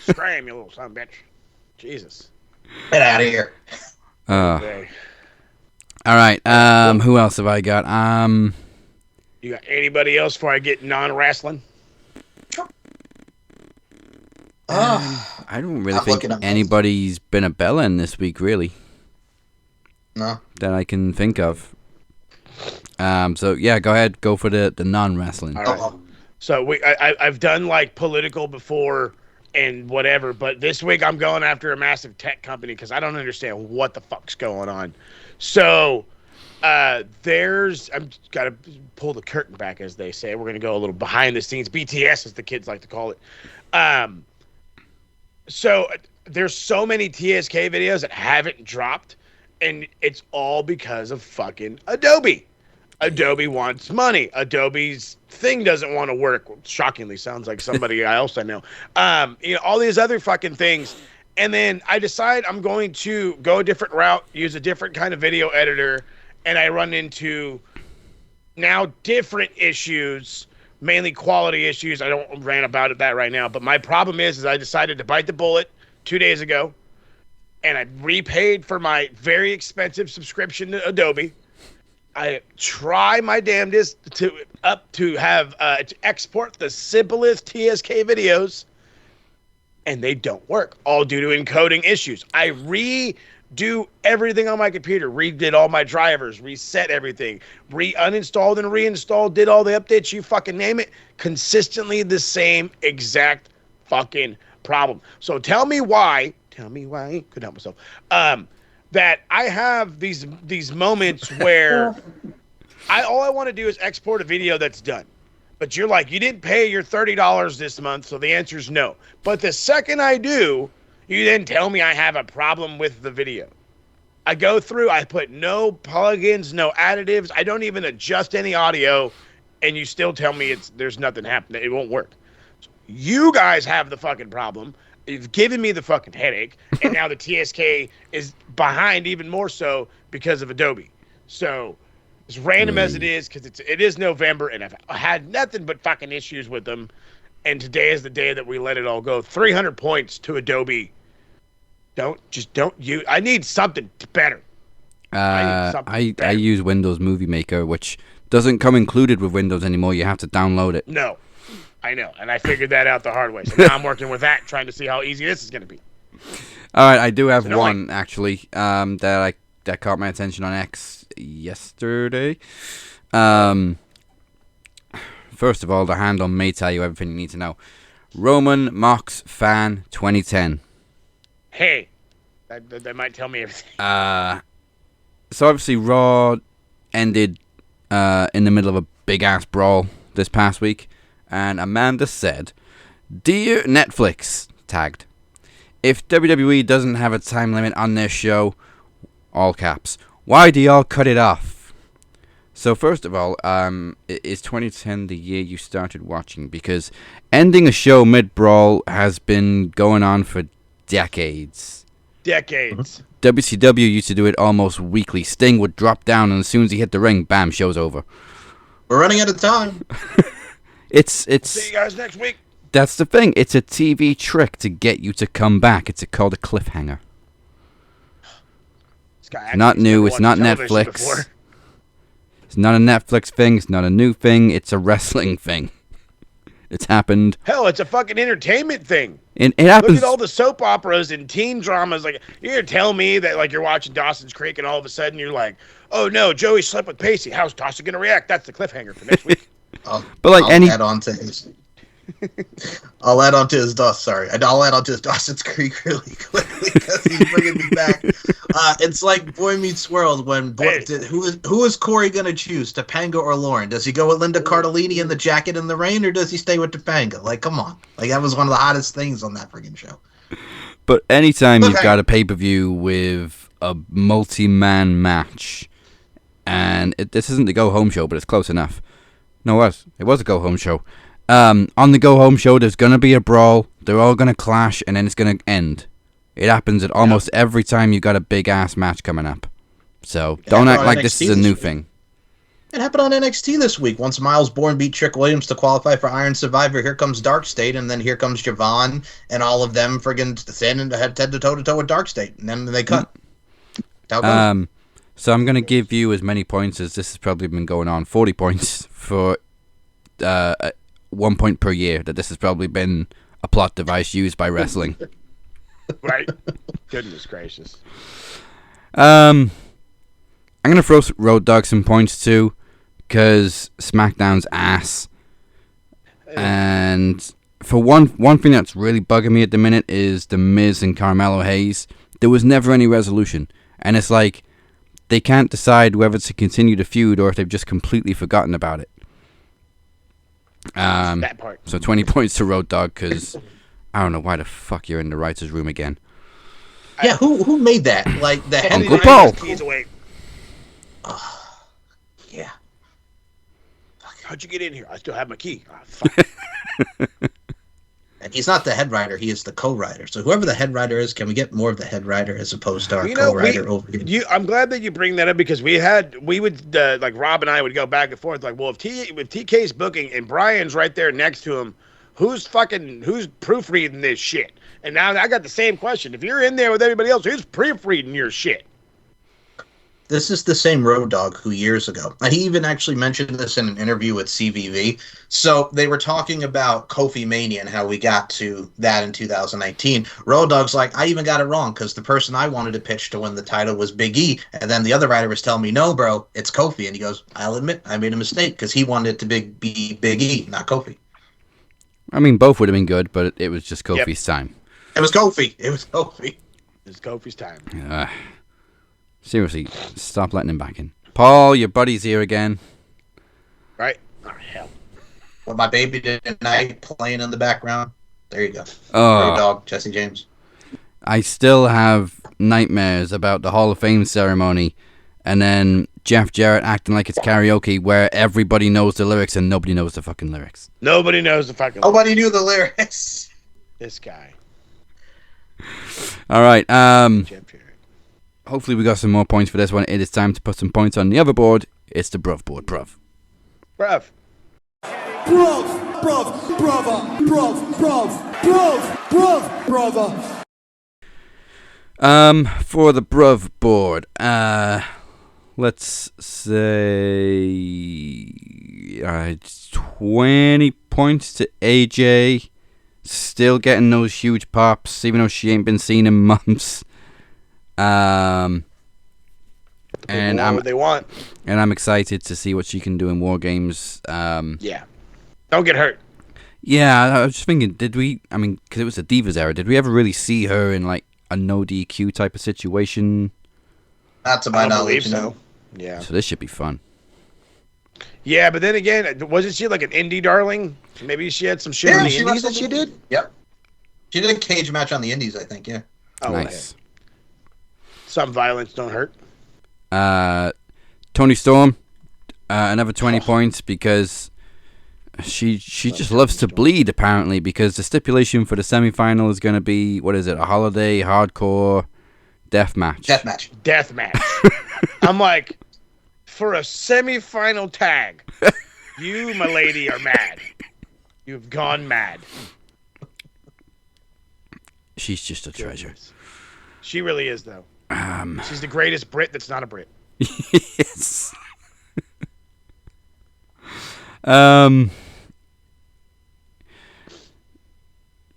Scram, you little son of a bitch. Jesus. Get out of here. Okay. All right. Who else have I got? You got anybody else before I get non-wrestling? I don't really think anybody's been a bellend this week, really. No. that I can think of. So yeah, go ahead, go for the non-wrestling. All right. So I've done like political before and whatever, but this week I'm going after a massive tech company because I don't understand what the fuck's going on. So I'm got to pull the curtain back, as they say. We're going to go a little behind the scenes, BTS as the kids like to call it. So there's so many TSK videos that haven't dropped, and it's all because of fucking Adobe. Adobe wants money. Adobe's thing doesn't want to work. Shockingly, sounds like somebody else I know. All these other fucking things. And then I decide I'm going to go a different route, use a different kind of video editor, and I run into now different issues, mainly quality issues. I don't rant about that right now, but my problem is I decided to bite the bullet 2 days ago, and I repaid for my very expensive subscription to Adobe. I try my damnedest to export the simplest TSK videos, and they don't work, all due to encoding issues. I redo everything on my computer, redid all my drivers, reset everything, uninstalled and reinstalled, did all the updates, you fucking name it. Consistently the same exact fucking problem. So tell me why, couldn't help myself, that I have these moments where all I want to do is export a video that's done. But you're like, you didn't pay your $30 this month, so the answer is no. But the second I do, you then tell me I have a problem with the video. I go through, I put no plugins, no additives, I don't even adjust any audio, and you still tell me there's nothing happening. It won't work. So you guys have the fucking problem. You've given me the fucking headache, and now the TSK is behind even more so because of Adobe. So as random as it is, because it is November, and I've had nothing but fucking issues with them, and today is the day that we let it all go. 300 points to Adobe. I need something better. I use Windows Movie Maker, which doesn't come included with Windows anymore. You have to download it. No, I know, and I figured that out the hard way. So now I'm working with that, trying to see how easy this is going to be. All right, I do have one actually that caught my attention on X yesterday. First of all, the handle may tell you everything you need to know. Roman Mox Fan 2010. Hey, that might tell me everything. So obviously Raw ended in the middle of a big ass brawl this past week, and Amanda said, "Dear Netflix," tagged, "if WWE doesn't have a time limit on their show," all caps, "why do y'all cut it off?" So first of all, is 2010 the year you started watching? Because ending a show mid-brawl has been going on for decades. WCW used to do it almost weekly. Sting would drop down, and as soon as he hit the ring, bam, show's over. We're running out of time. It's. See you guys next week. That's the thing. It's a TV trick to get you to come back. It's called a cliffhanger. It's not new. It's not Netflix. Before. It's not a Netflix thing. It's not a new thing. It's a wrestling thing. It's happened. Hell, it's a fucking entertainment thing. It happens. Look at all the soap operas and teen dramas. Like, you're gonna tell me that like you're watching Dawson's Creek and all of a sudden you're like, "Oh no, Joey slept with Pacey. How's Dawson gonna react?" That's the cliffhanger for next week. I'll add on to his. I'll add on to his Dawson's Creek really quickly because he's bringing me back. It's like Boy Meets World when who is Corey gonna choose, Topanga or Lauren? Does he go with Linda Cardellini in the Jacket in the Rain, or does he stay with Topanga? Like, come on, like that was one of the hottest things on that friggin' show. But anytime you've got a pay-per-view with a multi-man match, and this isn't the go-home show, but it's close enough. No, it was a go-home show. On the go-home show, there's going to be a brawl. They're all going to clash, and then it's going to end. It happens at almost every time you got a big-ass match coming up. So don't act like this is a new thing. It happened on NXT this week. Once Miles Bourne beat Trick Williams to qualify for Iron Survivor, here comes Dark State, and then here comes Javon, and all of them friggin' standing head-to-toe with Dark State, and then they cut. So I'm going to give you as many points as this has probably been going on. 40 points for 1 point per year that this has probably been a plot device used by wrestling. Right. Goodness gracious. I'm going to throw Road Dogg some points too, because SmackDown's ass. And for one thing that's really bugging me at the minute is The Miz and Carmelo Hayes. There was never any resolution. And it's like, they can't decide whether to continue the feud or if they've just completely forgotten about it. That part. So 20 points to Road Dogg, because I don't know why the fuck you're in the writer's room again. Yeah, who made that? Like the Uncle Paul. Keys away. Yeah. How'd you get in here? I still have my key. Oh, fuck. And he's not the head writer; he is the co-writer. So whoever the head writer is, can we get more of the head writer as opposed to our co-writer over here? I'm glad that you bring that up, because we would like Rob and I would go back and forth like, well, if TK's booking and Brian's right there next to him, who's proofreading this shit? And now I got the same question. If you're in there with everybody else, who's proofreading your shit? This is the same Road Dogg who years ago, and he even actually mentioned this in an interview with CVV. So they were talking about Kofi Mania and how we got to that in 2019. Road Dogg's like, I even got it wrong, because the person I wanted to pitch to win the title was Big E, and then the other writer was telling me, no, bro, it's Kofi. And he goes, I'll admit I made a mistake, because he wanted it to be Big E, not Kofi. I mean, both would have been good, but it was just Kofi's time. It was Kofi. It was Kofi's time. Seriously, stop letting him back in. Paul, your buddy's here again. Right? Oh, hell. With my baby tonight playing in the background. There you go. Oh. Road Dogg, Jesse James. I still have nightmares about the Hall of Fame ceremony, and then Jeff Jarrett acting like it's karaoke where everybody knows the lyrics and nobody knows the fucking lyrics. Nobody knows the fucking Nobody knew the lyrics. This guy. All right. Hopefully we got some more points for this one. It is time to put some points on the other board. It's the Bruv board. Bruv. Bruv. Bruv, bruv, brother, bruv, bruv, bruv, bruv, brother. For the Bruv board, let's say 20 points to AJ. Still getting those huge pops, even though she ain't been seen in months. And they want. And I'm excited to see what she can do in War Games. Yeah. Don't get hurt. Yeah, I was just thinking, because it was the Divas era, did we ever really see her in like a no DQ type of situation? Not to my knowledge, so. Yeah. So this should be fun. Yeah, but then again, wasn't she like an indie darling? Maybe she had some shit on the indies that she did? Yep. She did a cage match on the indies, I think, yeah. Oh, nice. Okay. Some violence don't hurt. Tony Storm, another 20 points, because she just loves to bleed, apparently, because the stipulation for the semi-final is going to be, what is it, a holiday hardcore death match. Death match. I'm like, for a semi-final tag, you, my lady, are mad. You've gone mad. She's just a treasure. She really is, though. She's the greatest Brit that's not a Brit. Yes.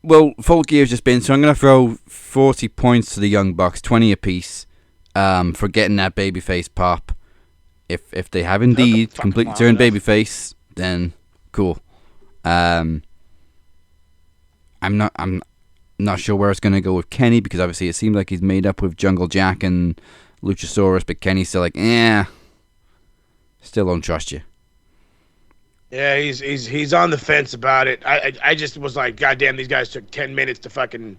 Well, Full Gear's just been, so I'm going to throw 40 points to the Young Bucks, 20 apiece, for getting that babyface pop. If they have indeed completely turned babyface, then cool. I'm not sure where it's going to go with Kenny, because obviously it seems like he's made up with Jungle Jack and Luchasaurus, but Kenny's still like, still don't trust you. Yeah, he's on the fence about it. I just was like, goddamn, these guys took 10 minutes to fucking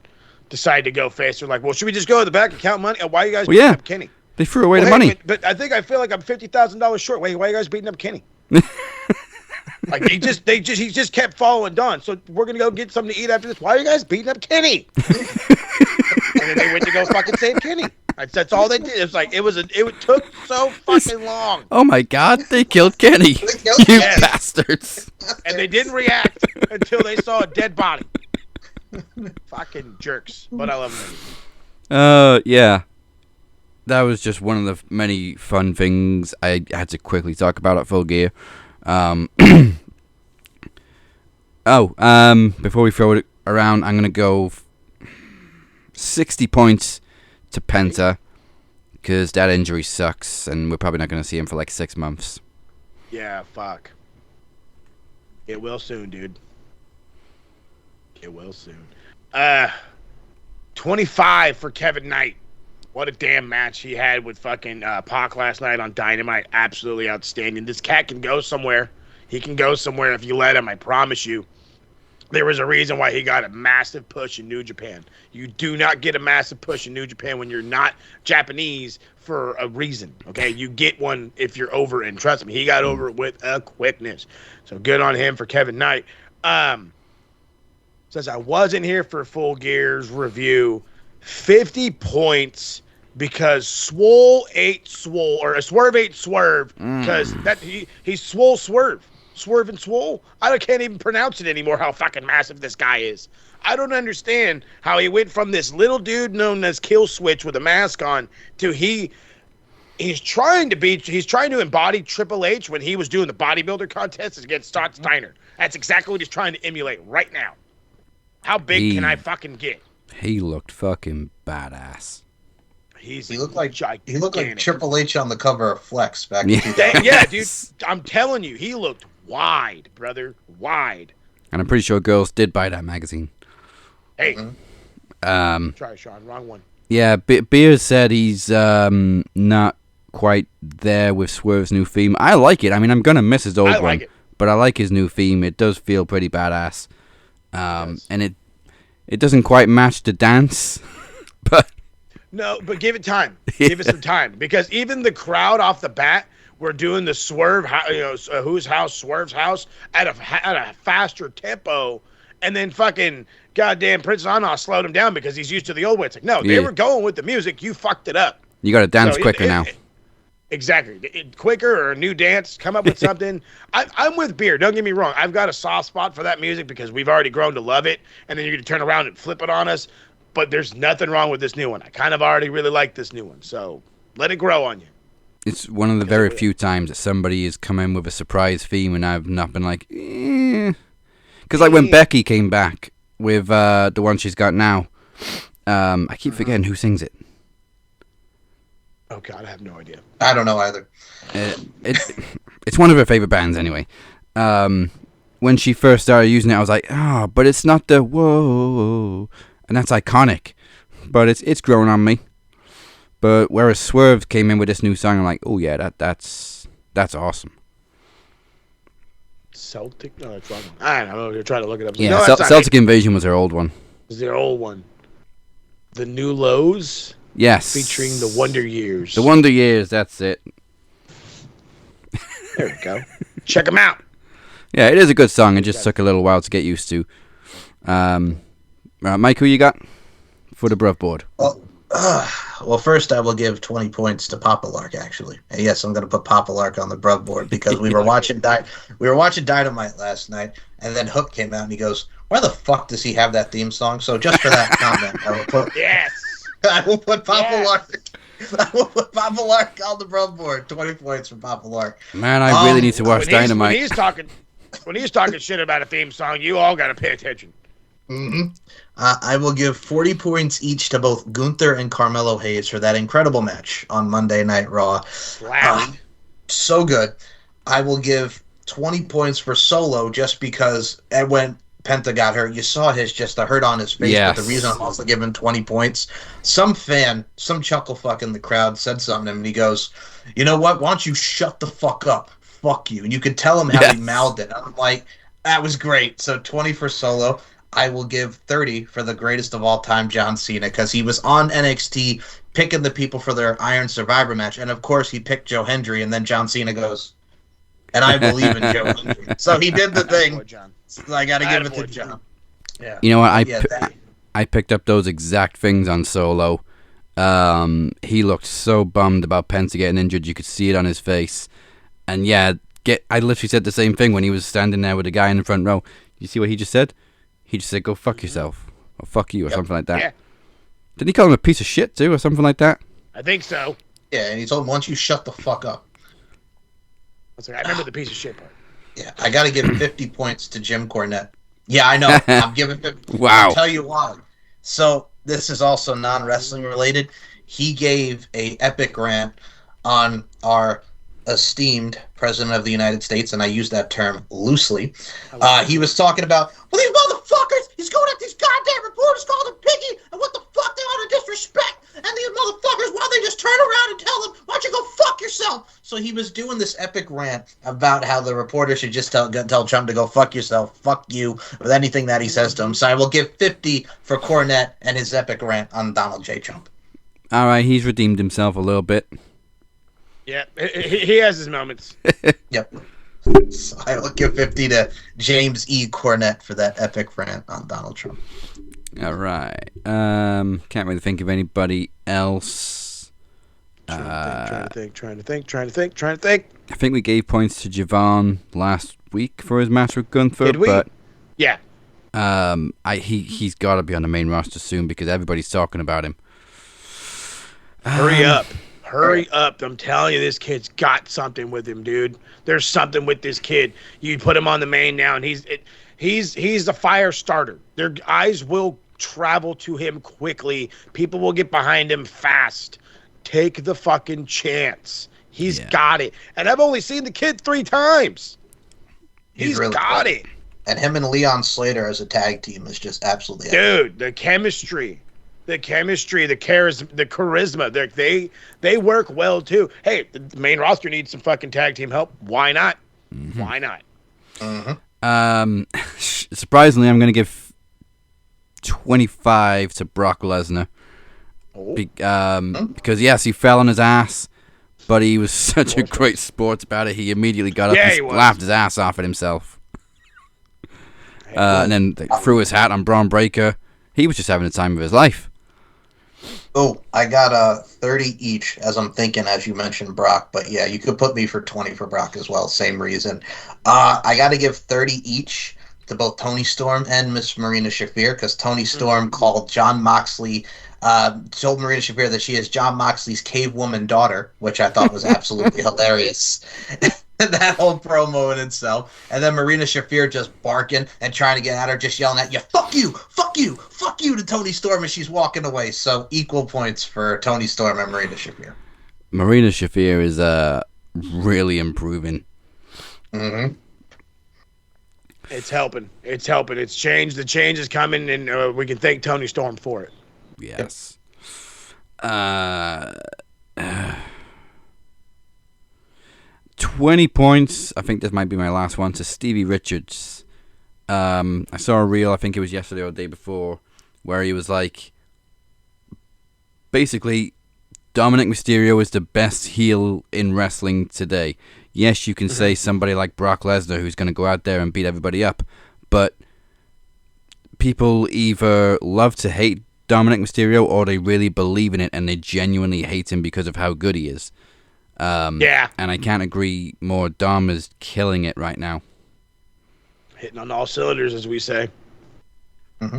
decide to go face. They're like, well, should we just go to the back and count money? Why are you guys beating up Kenny? They threw away the money. But I feel like I'm $50,000 short. Why are you guys beating up Kenny? Like he just kept following Don. So we're gonna go get something to eat after this. Why are you guys beating up Kenny? And then they went to go fucking save Kenny. That's all they did. It's like it took so fucking long. Oh my God, they killed Kenny. You bastards. And they didn't react until they saw a dead body. Fucking jerks. But I love them. Yeah. That was just one of the many fun things I had to quickly talk about at Full Gear. Before we throw it around, I'm going to go 60 points to Penta, because that injury sucks, and we're probably not going to see him for like 6 months. Yeah, fuck. It will soon, dude. It will soon. 25 for Kevin Knight. What a damn match he had with fucking Pac last night on Dynamite. Absolutely outstanding. This cat can go somewhere. He can go somewhere if you let him, I promise you. There was a reason why he got a massive push in New Japan. You do not get a massive push in New Japan when you're not Japanese for a reason, okay? You get one if you're over, and trust me, he got over it with a quickness. So good on him for Kevin Knight. Since I wasn't here for Full Gear's review, 50 points because Swerve ate Swerve because he swole Swerve. Swerve and Swole. I can't even pronounce it anymore how fucking massive this guy is. I don't understand how he went from this little dude known as Kill Switch with a mask on to he's trying to embody Triple H when he was doing the bodybuilder contest against Scott Steiner. That's exactly what he's trying to emulate right now. How big can I fucking get? He looked fucking badass. He looked like gigantic. He looked like Triple H on the cover of Flex back in 2000. Yeah, dude. I'm telling you, he looked wide, brother. Wide. And I'm pretty sure girls did buy that magazine. Hey. Try, Sean. Wrong one. Yeah, Beers said he's not quite there with Swerve's new theme. I like it. I mean, I'm going to miss his old one. But I like his new theme. It does feel pretty badass. And it doesn't quite match the dance. But no, but give it time. Give it some time. Because even the crowd off the bat were doing the Swerve, whose house, Swerve's house, at a faster tempo, and then fucking goddamn Prince Anna slowed him down because he's used to the old way. It's like, no, they were going with the music. You fucked it up. You got to dance quicker now. Exactly. Quicker or a new dance. Come up with something. I'm with Beer. Don't get me wrong. I've got a soft spot for that music because we've already grown to love it, and then you're going to turn around and flip it on us. But there's nothing wrong with this new one. I kind of already really like this new one. So let it grow on you. It's one of the very few times that somebody has come in with a surprise theme and I've not been like, Because like when Becky came back with the one she's got now, I keep forgetting who sings it. Oh, God, I have no idea. I don't know either. It's one of her favorite bands anyway. When she first started using it, I was like, but it's not the whoa. And that's iconic. But it's grown on me. But whereas Swerve came in with this new song, I'm like, oh yeah, that's awesome. Celtic? No, that's wrong. I don't know. You're trying to look it up. Yeah, no, Celtic Invasion was their old one. It's their old one. The New Lows? Yes. Featuring the Wonder Years. The Wonder Years, that's it. There we go. Check them out. Yeah, it is a good song. It just took a little while to get used to. Mike, who you got for the Bruv board? Well, first I will give 20 points to Papa Lark, actually. And yes, I'm going to put Papa Lark on the Bruv board because we were watching Dynamite last night, and then Hook came out and he goes, "Why the fuck does he have that theme song?" So just for that comment, I will put I will put Papa Lark. I will put Papa Lark on the Bruv board. 20 points for Papa Lark. Man, I really need to watch Dynamite. When he's talking shit about a theme song, you all got to pay attention. Mm-hmm. I will give 40 points each to both Gunther and Carmelo Hayes for that incredible match on Monday Night Raw. So good. I will give 20 points for Solo just because when Penta got hurt, you saw the hurt on his face. Yes. But the reason I'm also giving 20 points, some chuckle fuck in the crowd said something to him, and he goes, "You know what? Why don't you shut the fuck up? Fuck you." And you could tell him how he mouthed it. I'm like, that was great. So 20 for Solo. I will give 30 for the greatest of all time, John Cena, because he was on NXT picking the people for their Iron Survivor match. And, of course, he picked Joe Hendry, and then John Cena goes, "And I believe in Joe Hendry." So he did the thing. So I got to give it to John. Yeah. You know what? I picked up those exact things on Solo. He looked so bummed about Penta getting injured. You could see it on his face. And, yeah, I literally said the same thing when he was standing there with the guy in the front row. You see what he just said? He just said, "Go fuck yourself," or "fuck you," or something like that. Yeah. Didn't he call him a piece of shit too, or something like that? I think so. Yeah, and he told him, "Why don't you shut the fuck up?" I remember the piece of shit part. Yeah, I got to give 50 points to Jim Cornette. Yeah, I know. I'm giving 50. Wow. I'll tell you why. So this is also non-wrestling related. he gave a epic rant on our esteemed president of the United States, and I use that term loosely. He was talking about, well, these motherfuckers, he's going at these goddamn reporters, called him piggy, and what the fuck they ought to disrespect, and these motherfuckers, why don't they just turn around and tell them, why don't you go fuck yourself? So he was doing this epic rant about how the reporter should just tell Trump to go fuck yourself, fuck you, with anything that he says to him. So I will give 50 for Cornette and his epic rant on Donald J. Trump. All right, he's redeemed himself a little bit. Yeah, he has his moments. Yep. So I will give 50 to James E. Cornette for that epic rant on Donald Trump. All right. Can't really think of anybody else. Trying to think. I think we gave points to Javon last week for his match with Gunther. Did we? But yeah. He's got to be on the main roster soon because everybody's talking about him. Hurry up. Hurry up. I'm telling you, this kid's got something with him, dude. There's something with this kid. You put him on the main now, and he's a fire starter. Their eyes will travel to him quickly. People will get behind him fast. Take the fucking chance. He's got it. And I've only seen the kid 3 times. He's really got it. And him and Leon Slater as a tag team is just absolutely dude, the chemistry. The charisma, they work well too. Hey, the main roster needs some fucking tag team help. Why not? Mm-hmm. Why not? Mm-hmm. Surprisingly, I'm going to give 25 to Brock Lesnar. Because yes, he fell on his ass, but he was such a great sport about it. He immediately got up and laughed his ass off at himself. And then threw his hat on Braun Breaker. He was just having the time of his life. Oh, I got 30 each, as I'm thinking, as you mentioned Brock. But yeah, you could put me for 20 for Brock as well. Same reason. I got to give 30 each to both Tony Storm and Miss Marina Shafir, because Tony Storm called Jon Moxley, told Marina Shafir that she is Jon Moxley's cave woman daughter, which I thought was absolutely hilarious. That whole promo in itself. And then Marina Shafir just barking and trying to get at her, just yelling at you, fuck you, fuck you, fuck you to Tony Storm as she's walking away. So equal points for Tony Storm and Marina Shafir. Marina Shafir is really improving. Mm-hmm. It's helping. It's helping. It's changed. The change is coming, and we can thank Tony Storm for it. Yes. 20 points. I think this might be my last one to Stevie Richards. I saw a reel, I think it was yesterday or the day before, where he was like, basically, Dominic Mysterio is the best heel in wrestling today. Yes, you can say somebody like Brock Lesnar who's going to go out there and beat everybody up, but people either love to hate Dominic Mysterio or they really believe in it and they genuinely hate him because of how good he is. And I can't agree more. Dom is killing it right now. Hitting on all cylinders, as we say. Mm-hmm.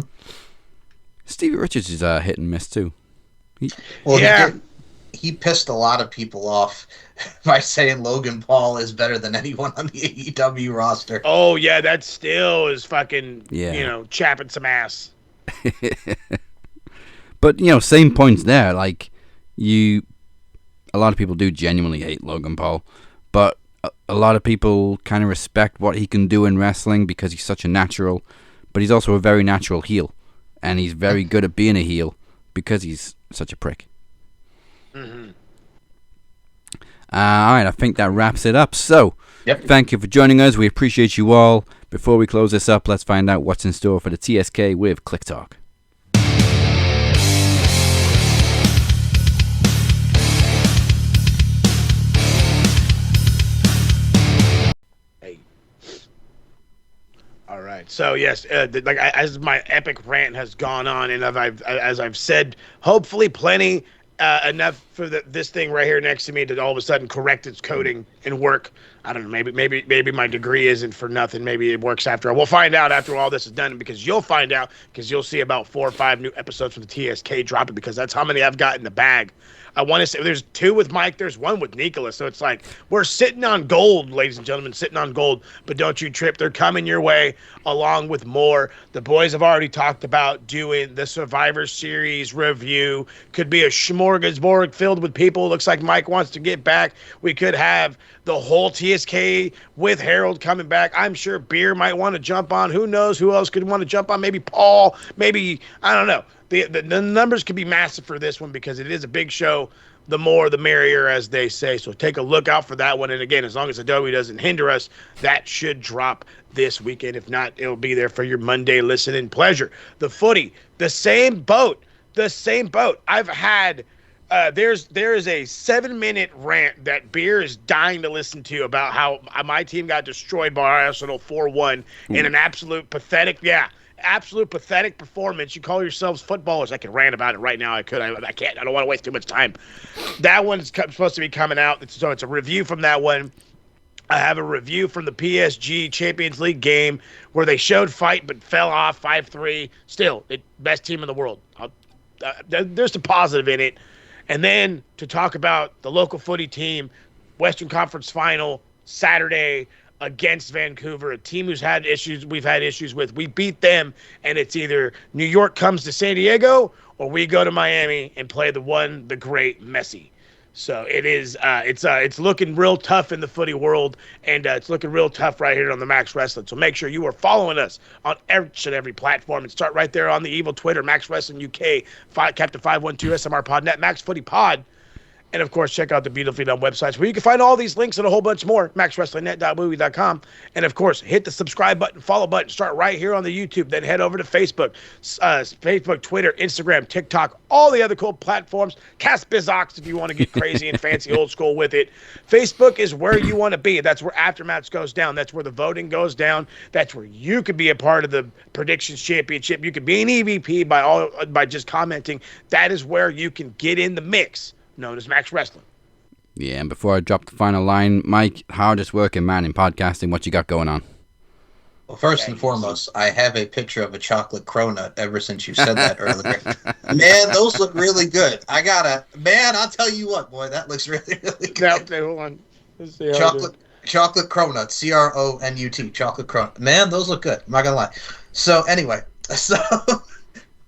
Stevie Richards is hit and miss too. He pissed a lot of people off by saying Logan Paul is better than anyone on the AEW roster. Oh yeah, that still is fucking chapping some ass. But same points there. Like a lot of people do genuinely hate Logan Paul, but a lot of people kind of respect what he can do in wrestling because he's such a natural, but he's also a very natural heel, and he's very good at being a heel because he's such a prick. Mm-hmm. All right, I think that wraps it up. So, Thank you for joining us. We appreciate you all. Before we close this up, let's find out what's in store for the TSK with Click Talk. All right. So yes, as my epic rant has gone on, and as I've said, hopefully plenty enough for this thing right here next to me to all of a sudden correct its coding and work. I don't know. Maybe my degree isn't for nothing. Maybe it works after. We'll find out after all this is done, because you'll find out, because you'll see about 4 or 5 new episodes from the TSK dropping, because that's how many I've got in the bag. I want to say there's 2 with Mike, there's 1 with Nicholas. So it's like we're sitting on gold, ladies and gentlemen, sitting on gold. But don't you trip. They're coming your way along with more. The boys have already talked about doing the Survivor Series review. Could be a smorgasbord filled with people. Looks like Mike wants to get back. We could have the whole TSK with Harold coming back. I'm sure Beer might want to jump on. Who knows who else could want to jump on? Maybe Paul. Maybe, I don't know. The numbers could be massive for this one, because it is a big show. The more, the merrier, as they say. So take a look out for that one. And again, as long as Adobe doesn't hinder us, that should drop this weekend. If not, it'll be there for your Monday listening pleasure. The footy, the same boat. I've had... there is a 7-minute rant that Beer is dying to listen to about how my team got destroyed by Arsenal 4-1 in an absolute pathetic performance. You call yourselves footballers. I can rant about it right now. I can't. I don't want to waste too much time. That one's supposed to be coming out. So it's a review from that one. I have a review from the PSG Champions League game where they showed fight but fell off 5-3. Still, best team in the world. There's some positive in it. And then to talk about the local footy team, Western Conference Final, Saturday against Vancouver, a team we've had issues with. We beat them, and it's either New York comes to San Diego or we go to Miami and play the great Messi. So it is. It's looking real tough in the footy world, and it's looking real tough right here on the Max Wrestling. So make sure you are following us on every platform, and start right there on the evil Twitter, Max Wrestling UK, Captain 512 SMR Podnet, Max Footy Pod. And, of course, check out the Beautifully Done websites where you can find all these links and a whole bunch more, maxwrestlingnet.movie.com. And, of course, hit the subscribe button, follow button. Start right here on the YouTube. Then head over to Facebook, Twitter, Instagram, TikTok, all the other cool platforms. Cast Bizox if you want to get crazy and fancy old school with it. Facebook is where you want to be. That's where Aftermaths goes down. That's where the voting goes down. That's where you could be a part of the Predictions Championship. You could be an EVP by just commenting. That is where you can get in the mix, known as Max Wrestling. Yeah, and before I drop the final line, Mike, hardest working man in podcasting, what you got going on? Well, first and foremost, I have a picture of a chocolate cronut ever since you said that earlier. Man, those look really good. I'll tell you what, boy, that looks really, really good. Now, okay, hold on. Let's see chocolate cronut, CRONUT, chocolate cronut. Man, those look good. I'm not going to lie. So, anyway,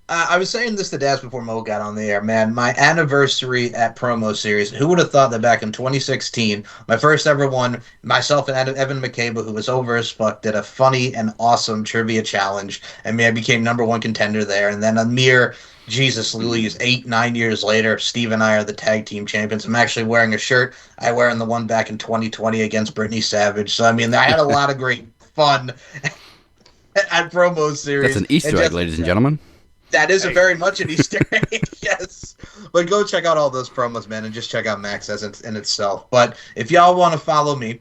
I was saying this to Daz before Mo got on the air, man. My anniversary at Promo Series, who would have thought that back in 2016, my first ever one, myself and Evan McCabe, who was over as fuck, did a funny and awesome trivia challenge, and I became #1 contender there. And then a mere, Jesus Louise, 8-9 years later, Steve and I are the tag team champions. I'm actually wearing a shirt I wear in the one back in 2020 against Brittany Savage. So, I had a lot of great fun at Promo Series. That's an Easter egg, ladies and gentlemen. That is very much an Easter egg, yes. But go check out all those promos, man, and just check out Max as in itself. But if y'all want to follow me,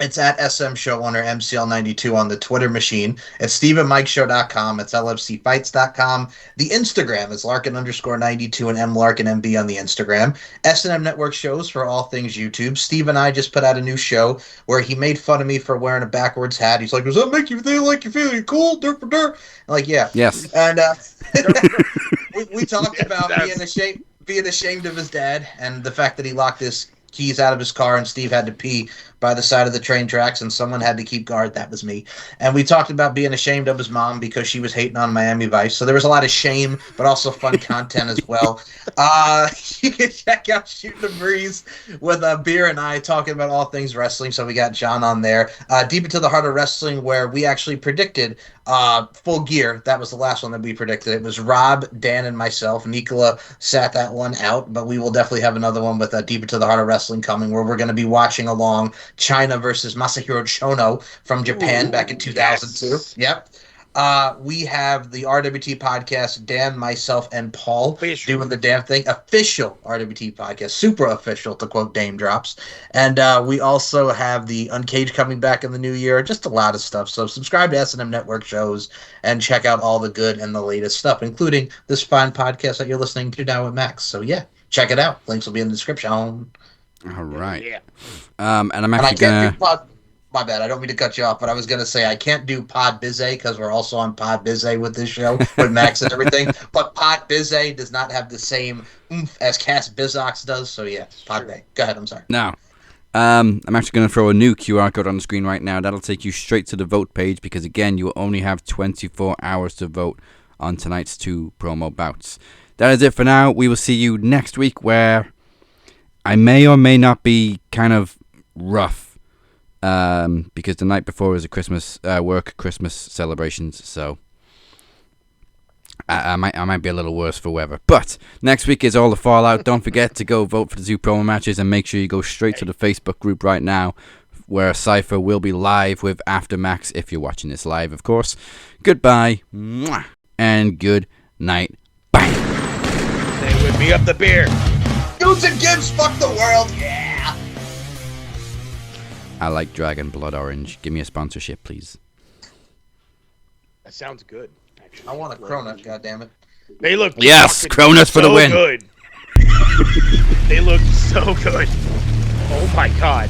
it's at SM Show under MCL92 on the Twitter machine. It's SteveandMikeShow.com. It's LFCFights.com. The Instagram is Larkin_92 and MLarkinMB on the Instagram. S&M Network shows for all things YouTube. Steve and I just put out a new show where he made fun of me for wearing a backwards hat. He's like, does that make you feel like you feel cool? Dirt for dirt. I'm like, yeah. Yes. And we talked about being ashamed of his dad and the fact that he locked his keys out of his car and Steve had to pee by the side of the train tracks and someone had to keep guard. That was me. And we talked about being ashamed of his mom because she was hating on Miami Vice. So there was a lot of shame, but also fun content as well. You can check out Shooting the Breeze with Beer and I talking about all things wrestling. So we got John on there. Deep Into the Heart of Wrestling, where we actually predicted Full Gear. That was the last one that we predicted. It was Rob, Dan, and myself. Nicola sat that one out, but we will definitely have another one with Deep Into the Heart of Wrestling coming, where we're going to be watching along China versus Masahiro Chono from Japan back in 2002. Yes. Yep. We have the RWT podcast, Dan, myself, and Paul doing the damn thing. Official RWT podcast, super official, to quote Dame Drops. And we also have the Uncaged coming back in the new year. Just a lot of stuff. So subscribe to S&M Network shows and check out all the good and the latest stuff, including this fine podcast that you're listening to now with Max. So yeah. check it out. Links will be in the description. All right. Yeah. And I'm And I actually can't gonna. do my bad. I don't mean to cut you off, but I was going to say I can't do Pod Bizay because we're also on Pod Bizay with this show with Max and everything. But Pod Bizay does not have the same oomph as Cass Bizox does. So yeah, Pod Bay. Go ahead. I'm sorry. Now, I'm actually going to throw a new QR code on the screen right now. That'll take you straight to the vote page because, again, you only have 24 hours to vote on tonight's 2 promo bouts. That is it for now. We will see you next week where I may or may not be kind of rough because the night before is a Christmas celebrations, so I might be a little worse for weather. But next week is all the fallout. Don't forget to go vote for the 2 promo matches and make sure you go straight to the Facebook group right now where Cypher will be live with After Max if you're watching this live, of course. Goodbye, mwah, and good night. Bye. They would be up the beer. Dudes and Gibbs, fuck the world, yeah! I like Dragon Blood Orange. Give me a sponsorship, please. That sounds good, actually. I want a cronut, goddammit. They look yes, Cronus for the win. Good. They look so good. Oh my god.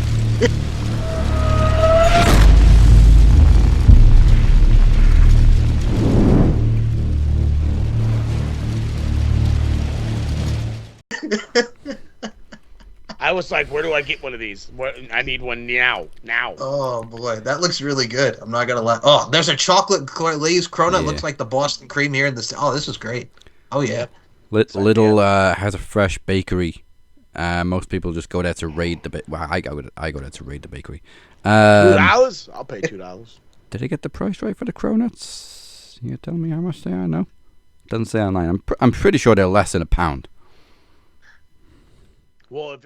I was like, where do I get one of these? I need one now. Oh boy, that looks really good. I'm not gonna lie. Oh, there's a chocolate glazed cronut. Looks like the Boston cream here in this. Oh, this is great. Oh yeah. Little has a fresh bakery. Most people just go there to raid the well, I go there to raid the bakery. $2? I'll pay $2. Did I get the price right for the cronuts? You tell me how much they are? No, doesn't say online. I'm pretty sure they're less than £1. Well, if